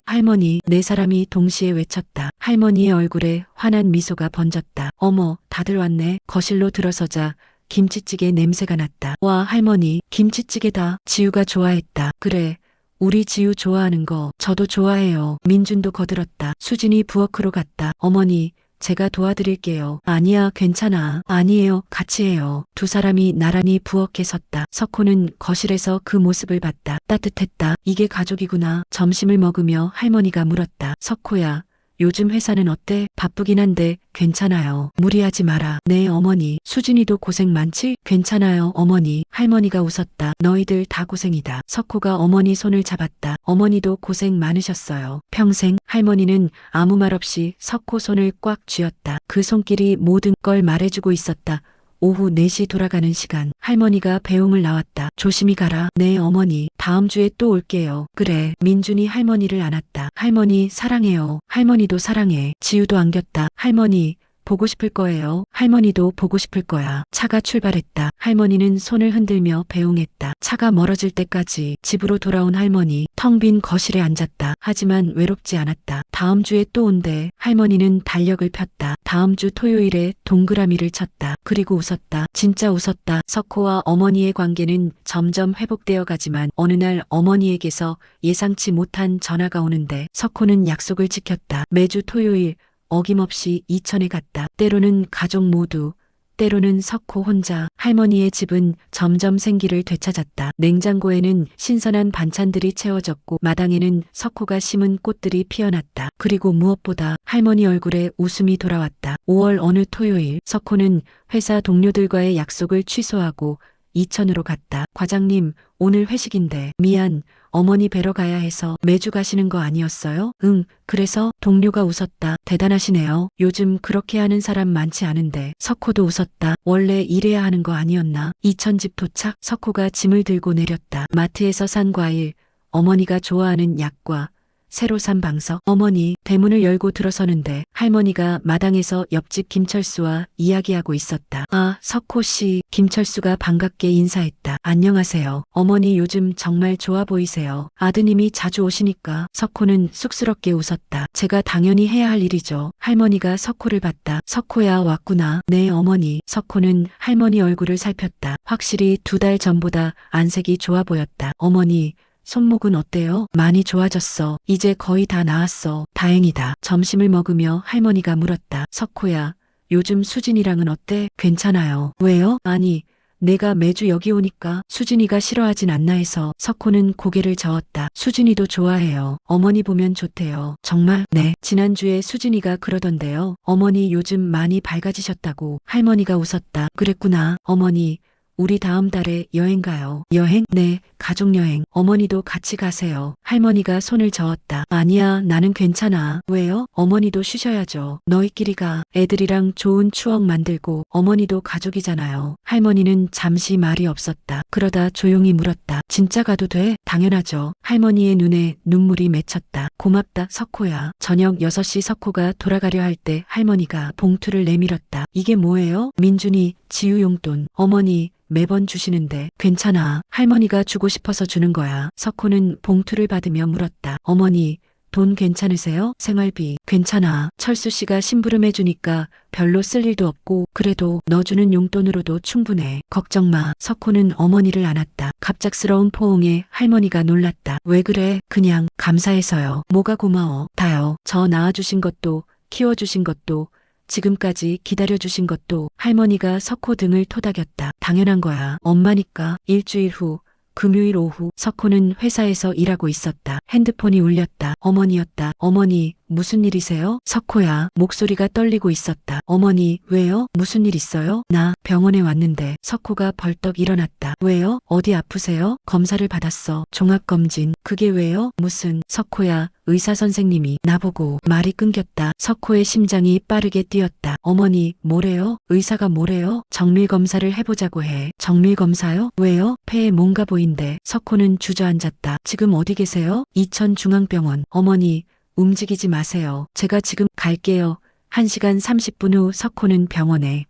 할머니. 네 사람이 동시에 외쳤다. 할머니의 얼굴에 환한 미소가 번졌다. 어머, 다들 왔네. 거실로 들어서자 김치찌개 냄새가 났다. 와, 할머니, 김치찌개다. 지우가 좋아했다. 그래, 우리 지우 좋아하는 거 저도 좋아해요. 민준도 거들었다. 수진이 부엌으로 갔다. 어머니, 제가 도와드릴게요. 아니야, 괜찮아. 아니에요, 같이 해요. 두 사람이 나란히 부엌에 섰다. 석호는 거실에서 그 모습을 봤다. 따뜻했다. 이게 가족이구나. 점심을 먹으며 할머니가 물었다. 석호야, 요즘 회사는 어때? 바쁘긴 한데 괜찮아요. 무리하지 마라. 네, 어머니. 수진이도 고생 많지? 괜찮아요, 어머니. 할머니가 웃었다. 너희들 다 고생이다. 석호가 어머니 손을 잡았다. 어머니도 고생 많으셨어요. 평생. 할머니는 아무 말 없이 석호 손을 꽉 쥐었다. 그 손길이 모든 걸 말해주고 있었다. 오후 4시 돌아가는 시간. 할머니가 배웅을 나왔다. 조심히 가라. 네, 어머니. 다음 주에 또 올게요. 그래. 민준이 할머니를 안았다. 할머니 사랑해요. 할머니도 사랑해. 지우도 안겼다. 할머니, 보고 싶을 거예요. 할머니도 보고 싶을 거야. 차가 출발했다. 할머니는 손을 흔들며 배웅했다. 차가 멀어질 때까지 집으로 돌아온 할머니, 텅 빈 거실에 앉았다. 하지만 외롭지 않았다. 다음 주에 또 온대. 할머니는 달력을 폈다. 다음 주 토요일에 동그라미를 쳤다. 그리고 웃었다. 진짜 웃었다. 석호와 어머니의 관계는 점점 회복되어 가지만 어느 날 어머니에게서 예상치 못한 전화가 오는데 석호는 약속을 지켰다. 매주 토요일 어김없이 이천에 갔다. 때로는 가족 모두, 때로는 석호 혼자. 할머니의 집은 점점 생기를 되찾았다. 냉장고에는 신선한 반찬들이 채워졌고 마당에는 석호가 심은 꽃들이 피어났다. 그리고 무엇보다 할머니 얼굴에 웃음이 돌아왔다. 5월 어느 토요일 석호는 회사 동료들과의 약속을 취소하고 이천으로 갔다. 과장님, 오늘 회식인데. 미안, 어머니 뵈러 가야 해서. 매주 가시는 거 아니었어요? 응, 그래서. 동료가 웃었다. 대단하시네요. 요즘 그렇게 하는 사람 많지 않은데. 석호도 웃었다. 원래 이래야 하는 거 아니었나? 이천집 도착. 석호가 짐을 들고 내렸다. 마트에서 산 과일, 어머니가 좋아하는 약과 새로 산 방석. 어머니, 대문을 열고 들어서는데 할머니가 마당에서 옆집 김철수와 이야기하고 있었다. 아, 석호 씨. 김철수가 반갑게 인사했다. 안녕하세요. 어머니 요즘 정말 좋아 보이세요. 아드님이 자주 오시니까. 석호는 쑥스럽게 웃었다. 제가 당연히 해야 할 일이죠. 할머니가 석호를 봤다. 석호야, 왔구나. 네, 어머니. 석호는 할머니 얼굴을 살폈다. 확실히 2달 전보다 안색이 좋아 보였다. 어머니, 손목은 어때요? 많이 좋아졌어. 이제 거의 다 나았어. 다행이다. 점심을 먹으며 할머니가 물었다. 석호야, 요즘 수진이랑은 어때? 괜찮아요. 왜요? 아니, 내가 매주 여기 오니까 수진이가 싫어하진 않나 해서. 석호는 고개를 저었다. 수진이도 좋아해요. 어머니 보면 좋대요. 정말? 네. 지난주에 수진이가 그러던데요. 어머니 요즘 많이 밝아지셨다고. 할머니가 웃었다. 그랬구나. 어머니, 우리 다음 달에 여행 가요. 여행? 네, 가족여행. 어머니도 같이 가세요. 할머니가 손을 저었다. 아니야, 나는 괜찮아. 왜요? 어머니도 쉬셔야죠. 너희끼리 가. 애들이랑 좋은 추억 만들고. 어머니도 가족이잖아요. 할머니는 잠시 말이 없었다. 그러다 조용히 물었다. 진짜 가도 돼? 당연하죠. 할머니의 눈에 눈물이 맺혔다. 고맙다, 석호야. 저녁 6시 석호가 돌아가려 할 때 할머니가 봉투를 내밀었다. 이게 뭐예요? 민준이 지우용돈. 어머니, 매번 주시는데. 괜찮아. 할머니가 주고 싶어서 주는 거야. 석호는 봉투를 받으며 물었다. 어머니, 돈 괜찮으세요? 생활비. 괜찮아. 철수 씨가 심부름해 주니까 별로 쓸 일도 없고 그래도 너 주는 용돈으로도 충분해. 걱정 마. 석호는 어머니를 안았다. 갑작스러운 포옹에 할머니가 놀랐다. 왜 그래? 그냥 감사해서요. 뭐가 고마워? 다요. 저 낳아주신 것도 키워주신 것도 지금까지 기다려주신 것도. 할머니가 석호 등을 토닥였다. 당연한 거야. 엄마니까. 일주일 후 금요일 오후 석호는 회사에서 일하고 있었다. 핸드폰이 울렸다. 어머니였다. 어머니, 무슨 일이세요? 석호야. 목소리가 떨리고 있었다. 어머니, 왜요? 무슨 일 있어요? 나 병원에 왔는데. 석호가 벌떡 일어났다. 왜요? 어디 아프세요? 검사를 받았어. 종합검진. 그게 왜요? 무슨. 석호야, 의사 선생님이 나보고. 말이 끊겼다. 석호의 심장이 빠르게 뛰었다. 어머니, 뭐래요? 의사가 뭐래요? 정밀검사를 해보자고 해. 정밀검사요? 왜요? 폐에 뭔가 보인대. 석호는 주저앉았다. 지금 어디 계세요? 이천중앙병원. 어머니, 움직이지 마세요. 제가 지금 갈게요. 1시간 30분 후 석호는 병원에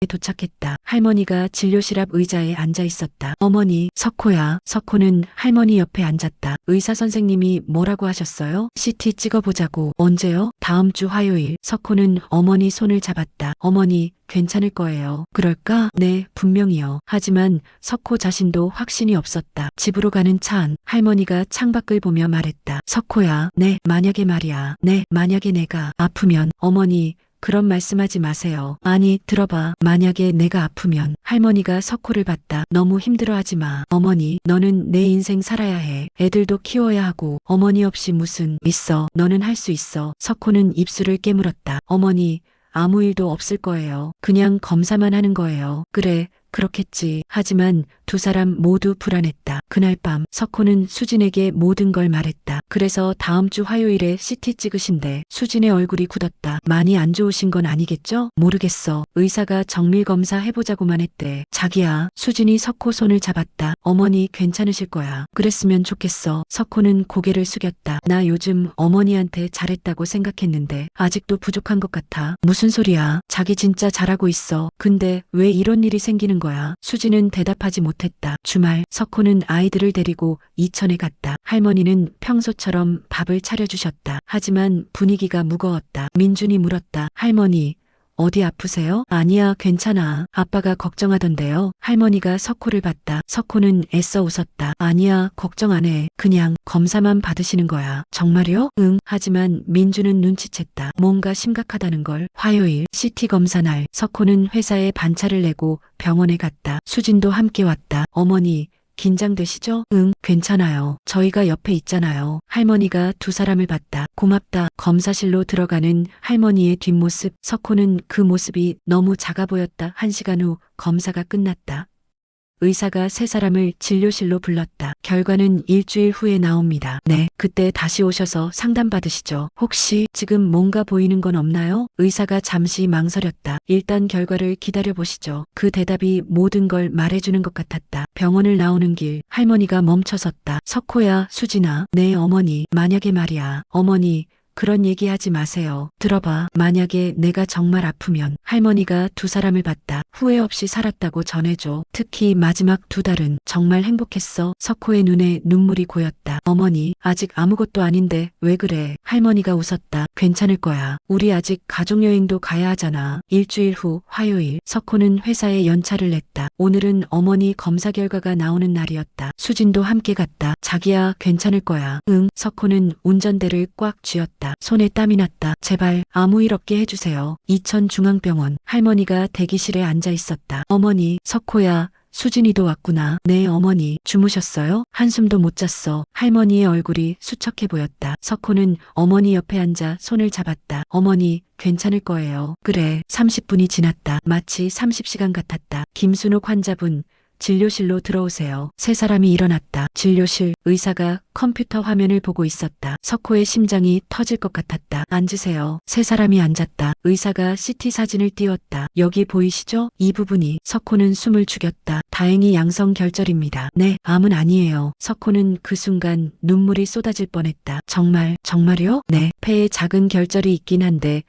도착했다. 할머니가 진료실 앞 의자에 앉아 있었다. 어머니, 석호야. 석호는 할머니 옆에 앉았다. 의사 선생님이 뭐라고 하셨어요? CT 찍어보자고. 언제요? 다음 주 화요일. 석호는 어머니 손을 잡았다. 어머니, 괜찮을 거예요. 그럴까? 네, 분명히요. 하지만 석호 자신도 확신이 없었다. 집으로 가는 차 안. 할머니가 창밖을 보며 말했다. 석호야. 네, 만약에 말이야. 네, 만약에 내가 아프면. 어머니, 그런 말씀하지 마세요. 아니, 들어봐. 만약에 내가 아프면. 할머니가 석호를 봤다. 너무 힘들어하지 마. 어머니, 너는 내 인생 살아야 해. 애들도 키워야 하고. 어머니 없이 무슨. 있어. 너는 할 수 있어. 석호는 입술을 깨물었다. 어머니, 아무 일도 없을 거예요. 그냥 검사만 하는 거예요. 그래, 그렇겠지. 하지만 두 사람 모두 불안했다. 그날 밤 석호는 수진에게 모든 걸 말했다. 그래서 다음 주 화요일에 CT 찍으신대. 수진의 얼굴이 굳었다. 많이 안 좋으신 건 아니겠죠? 모르겠어. 의사가 정밀 검사 해보자고만 했대. 자기야. 수진이 석호 손을 잡았다. 어머니 괜찮으실 거야. 그랬으면 좋겠어. 석호는 고개를 숙였다. 나 요즘 어머니한테 잘했다고 생각했는데 아직도 부족한 것 같아. 무슨 소리야. 자기 진짜 잘하고 있어. 근데 왜 이런 일이 생기는 거야? 수진은 대답하지 못했다. 주말 석호는 아이들을 데리고 이천에 갔다. 할머니는 평소처럼 밥을 차려주셨다. 하지만 분위기가 무거웠다. 민준이 물었다. 할머니, 어디 아프세요? 아니야, 괜찮아. 아빠가 걱정하던데요. 할머니가 석호를 봤다. 석호는 애써 웃었다. 아니야, 걱정 안 해. 그냥 검사만 받으시는 거야. 정말요? 응. 하지만 민주는 눈치챘다. 뭔가 심각하다는 걸. 화요일 CT 검사 날 석호는 회사에 반차를 내고 병원에 갔다. 수진도 함께 왔다. 어머니, 긴장되시죠? 응, 괜찮아요. 저희가 옆에 있잖아요. 할머니가 두 사람을 봤다. 고맙다. 검사실로 들어가는 할머니의 뒷모습. 석호는 그 모습이 너무 작아 보였다. 1시간 후 검사가 끝났다. 의사가 세 사람을 진료실로 불렀다. 결과는 일주일 후에 나옵니다. 네, 그때 다시 오셔서 상담받으시죠. 혹시 지금 뭔가 보이는 건 없나요? 의사가 잠시 망설였다. 일단 결과를 기다려보시죠. 그 대답이 모든 걸 말해주는 것 같았다. 병원을 나오는 길, 할머니가 멈춰섰다. 석호야, 수진아. 네, 어머니. 만약에 말이야. 어머니, 그런 얘기하지 마세요. 들어봐. 만약에 내가 정말 아프면 할머니가 두 사람을 봤다. 후회 없이 살았다고 전해줘. 특히 마지막 두 달은 정말 행복했어. 석호의 눈에 눈물이 고였다. 어머니, 아직 아무것도 아닌데 왜 그래? 할머니가 웃었다. 괜찮을 거야. 우리 아직 가족여행도 가야 하잖아. 일주일 후 화요일 석호는 회사에 연차를 냈다. 오늘은 어머니 검사 결과가 나오는 날이었다. 수진도 함께 갔다. 자기야, 괜찮을 거야. 응. 석호는 운전대를 꽉 쥐었다. 손에 땀이 났다. 제발 아무 일 없게 해주세요. 이천중앙병원. 할머니가 대기실에 앉아 있었다. 어머니, 석호야. 수진이도 왔구나. 네, 어머니. 주무셨어요? 한숨도 못 잤어. 할머니의 얼굴이 수척해 보였다. 석호는 어머니 옆에 앉아 손을 잡았다. 어머니, 괜찮을 거예요. 그래. 30분이 지났다. 마치 30시간 같았다. 김순옥 환자분, 진료실로 들어오세요. 세 사람이 일어났다. 진료실. 의사가 컴퓨터 화면을 보고 있었다. 석호의 심장이 터질 것 같았다. 앉으세요. 세 사람이 앉았다. 의사가 CT 사진을 띄웠다. 여기 보이시죠? 이 부분이. 석호는 숨을 죽였다. 다행히 양성 결절입니다. 네, 암은 아니에요. 석호는 그 순간 눈물이 쏟아질 뻔했다. 정말요? 네, 폐에 작은 결절이 있긴 한데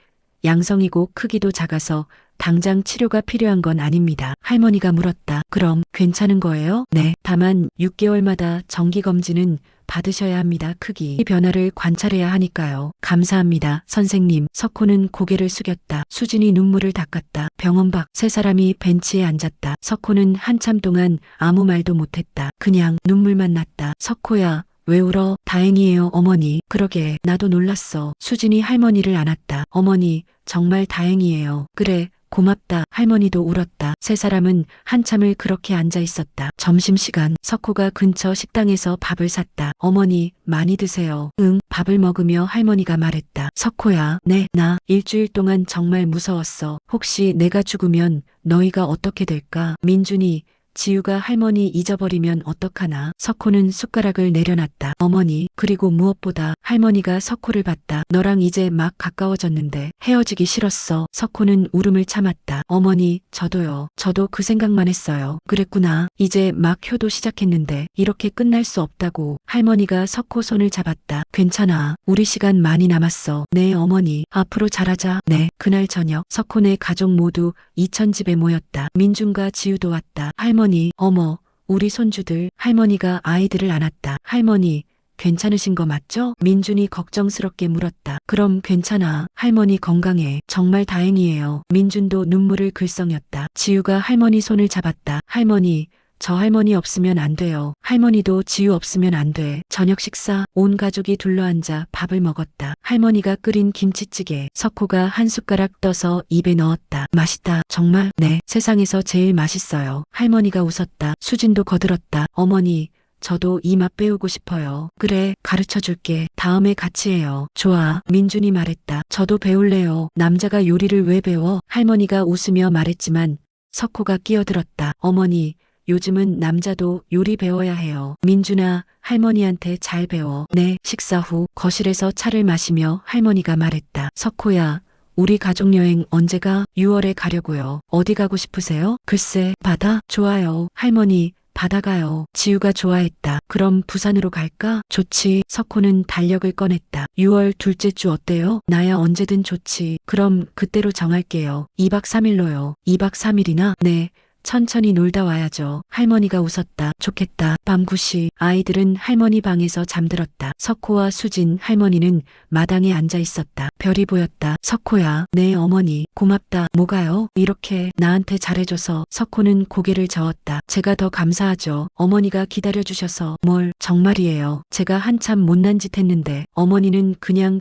양성이고 크기도 작아서 당장 치료가 필요한 건 아닙니다. 할머니가 물었다. 그럼 괜찮은 거예요? 네. 다만 6개월마다 정기검진은 받으셔야 합니다. 크기 변화를 관찰해야 하니까요. 감사합니다, 선생님. 석호는 고개를 숙였다. 수진이 눈물을 닦았다. 병원 밖 세 사람이 벤치에 앉았다. 석호는 한참 동안 아무 말도 못했다. 그냥 눈물만 났다. 석호야, 왜 울어? 다행이에요, 어머니. 그러게, 나도 놀랐어. 수진이 할머니를 안았다. 어머니, 정말 다행이에요. 그래, 고맙다. 할머니도 울었다. 세 사람은 한참을 그렇게 앉아 있었다. 점심시간, 석호가 근처 식당에서 밥을 샀다. 어머니, 많이 드세요. 응. 밥을 먹으며 할머니가 말했다. 석호야. 네, 나 일주일 동안 정말 무서웠어. 혹시 내가 죽으면 너희가 어떻게 될까? 민준이, 지우가 할머니 잊어버리면 어떡하나. 석호는 숟가락을 내려놨다. 어머니, 그리고 무엇보다 할머니가 석호를 봤다. 너랑 이제 막 가까워졌는데 헤어지기 싫었어. 석호는 울음을 참았다. 어머니, 저도요. 저도 그 생각만 했어요. 그랬구나. 이제 막 효도 시작했는데 이렇게 끝날 수 없다고. 할머니가 석호 손을 잡았다. 괜찮아. 우리 시간 많이 남았어. 네, 어머니. 앞으로 잘하자. 네. 그날 저녁 석호네 가족 모두 이천집에 모였다. 민준과 지우도 왔다. 할머니, 어머, 우리 손주들. 할머니가 아이들을 안았다. 할머니, 괜찮으신 거 맞죠? 민준이 걱정스럽게 물었다. 그럼 괜찮아. 할머니 건강해. 정말 다행이에요. 민준도 눈물을 글썽였다. 지우가 할머니 손을 잡았다. 할머니, 저 할머니 없으면 안 돼요. 할머니도 지우 없으면 안 돼. 저녁 식사, 온 가족이 둘러앉아 밥을 먹었다. 할머니가 끓인 김치찌개, 석호가 한 숟가락 떠서 입에 넣었다. 맛있다. 정말? 네, 세상에서 제일 맛있어요. 할머니가 웃었다. 수진도 거들었다. 어머니, 저도 이 맛 배우고 싶어요. 그래, 가르쳐 줄게. 다음에 같이 해요. 좋아. 민준이 말했다. 저도 배울래요. 남자가 요리를 왜 배워? 할머니가 웃으며 말했지만 석호가 끼어들었다. 어머니, 요즘은 남자도 요리 배워야 해요. 민준아, 할머니한테 잘 배워. 네. 식사 후 거실에서 차를 마시며 할머니가 말했다. 석호야, 우리 가족여행 언제 가? 6월에 가려고요. 어디 가고 싶으세요? 글쎄, 바다? 좋아요. 할머니, 바다 가요. 지우가 좋아했다. 그럼 부산으로 갈까? 좋지. 석호는 달력을 꺼냈다. 6월 둘째 주 어때요? 나야 언제든 좋지. 그럼 그때로 정할게요. 2박 3일로요. 2박 3일이나? 네. 천천히 놀다 와야죠. 할머니가 웃었다. 좋겠다. 밤 9시 아이들은 할머니 방에서 잠들었다. 석호와 수진 할머니는 마당에 앉아 있었다. 별이 보였다. 석호야. 네 어머니. 고맙다. 뭐가요? 이렇게 나한테 잘해줘서. 석호는 고개를 저었다. 제가 더 감사하죠. 어머니가 기다려주셔서. 뭘 정말이에요. 제가 한참 못난 짓 했는데 어머니는 그냥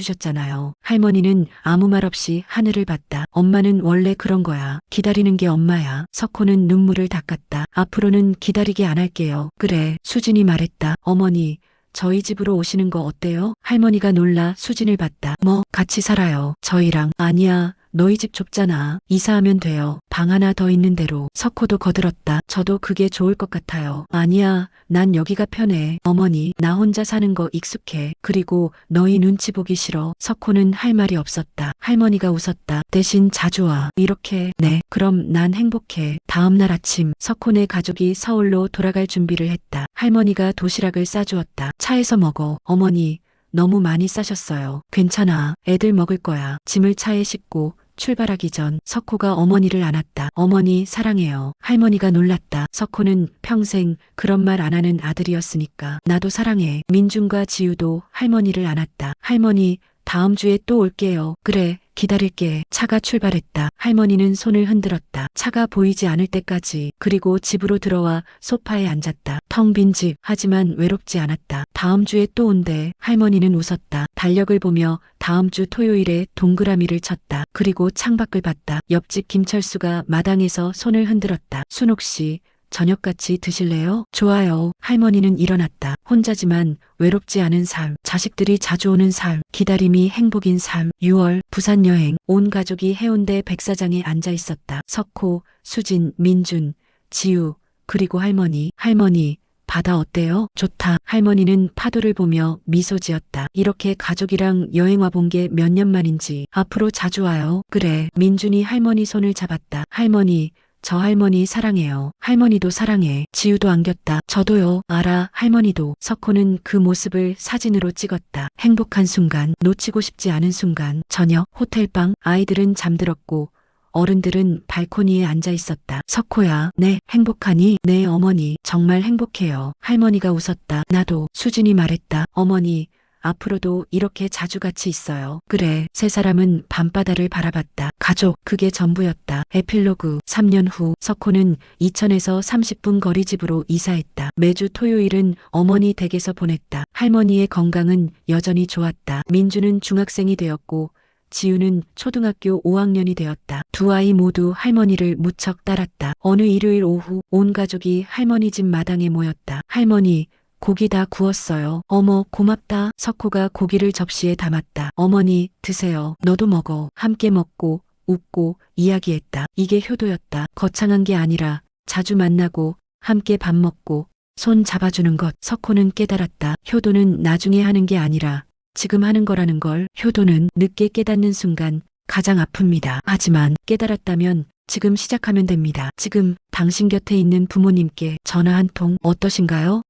기다려주셨잖아요. 할머니는 아무 말 없이 하늘을 봤다. 엄마는 원래 그런 거야. 기다리는 게 엄마야. 석호는 눈물을 닦았다. 앞으로는 기다리게 안 할게요. 그래. 수진이 말했다. 어머니, 저희 집으로 오시는 거 어때요? 할머니가 놀라 수진을 봤다. 뭐, 같이 살아요. 저희랑. 아니야. 너희 집 좁잖아. 이사하면 돼요. 방 하나 더 있는 대로. 석호도 거들었다. 저도 그게 좋을 것 같아요. 아니야. 난 여기가 편해. 어머니, 나 혼자 사는 거 익숙해. 그리고 너희 눈치 보기 싫어. 석호는 할 말이 없었다. 할머니가 웃었다. 대신 자주 와. 이렇게. 네. 그럼 난 행복해. 다음 날 아침 석호네 가족이 서울로 돌아갈 준비를 했다. 할머니가 도시락을 싸주었다. 차에서 먹어. 어머니, 너무 많이 싸셨어요. 괜찮아. 애들 먹을 거야. 짐을 차에 싣고 출발하기 전 석호가 어머니를 안았다. 어머니 사랑해요. 할머니가 놀랐다. 석호는 평생 그런 말 안 하는 아들이었으니까. 나도 사랑해. 민준과 지우도 할머니를 안았다. 할머니, 다음 주에 또 올게요. 그래. 기다릴게. 차가 출발했다. 할머니는 손을 흔들었다. 차가 보이지 않을 때까지. 그리고 집으로 들어와 소파에 앉았다. 텅 빈 집. 하지만 외롭지 않았다. 다음 주에 또 온대. 할머니는 웃었다. 달력을 보며 다음 주 토요일에 동그라미를 쳤다. 그리고 창밖을 봤다. 옆집 김철수가 마당에서 손을 흔들었다. 순옥 씨, 저녁 같이 드실래요? 좋아요. 할머니는 일어났다. 혼자지만 외롭지 않은 삶, 자식들이 자주 오는 삶, 기다림이 행복인 삶. 6월 부산 여행. 온 가족이 해운대 백사장에 앉아 있었다. 석호, 수진, 민준, 지우, 그리고 할머니. 할머니, 바다 어때요? 좋다. 할머니는 파도를 보며 미소 지었다. 이렇게 가족이랑 여행 와본 게 몇 년 만인지. 앞으로 자주 와요. 그래. 민준이 할머니 손을 잡았다. 할머니, 저 할머니 사랑해요. 할머니도 사랑해. 지우도 안겼다. 저도요. 알아. 할머니도. 석호는 그 모습을 사진으로 찍었다. 행복한 순간, 놓치고 싶지 않은 순간. 저녁, 호텔방, 아이들은 잠들었고 어른들은 발코니에 앉아 있었다. 석호야. 네, 행복하니? 네, 어머니. 정말 행복해요. 할머니가 웃었다. 나도. 수진이 말했다. 어머니, 앞으로도 이렇게 자주 같이 있어요. 그래. 세 사람은 밤바다를 바라봤다. 가족, 그게 전부였다. 에필로그. 3년 후 석호는 이천에서 30분 거리 집으로 이사했다. 매주 토요일은 어머니 댁에서 보냈다. 할머니의 건강은 여전히 좋았다. 민주는 중학생이 되었고 지우는 초등학교 5학년이 되었다. 두 아이 모두 할머니를 무척 따랐다. 어느 일요일 오후 온 가족이 할머니 집 마당에 모였다. 할머니, 고기 다 구웠어요. 어머, 고맙다. 석호가 고기를 접시에 담았다. 어머니, 드세요. 너도 먹어. 함께 먹고, 웃고, 이야기했다. 이게 효도였다. 거창한 게 아니라 자주 만나고, 함께 밥 먹고, 손 잡아주는 것. 석호는 깨달았다. 효도는 나중에 하는 게 아니라 지금 하는 거라는 걸. 효도는 늦게 깨닫는 순간 가장 아픕니다. 하지만 깨달았다면 지금 시작하면 됩니다. 지금 당신 곁에 있는 부모님께 전화 한 통 어떠신가요?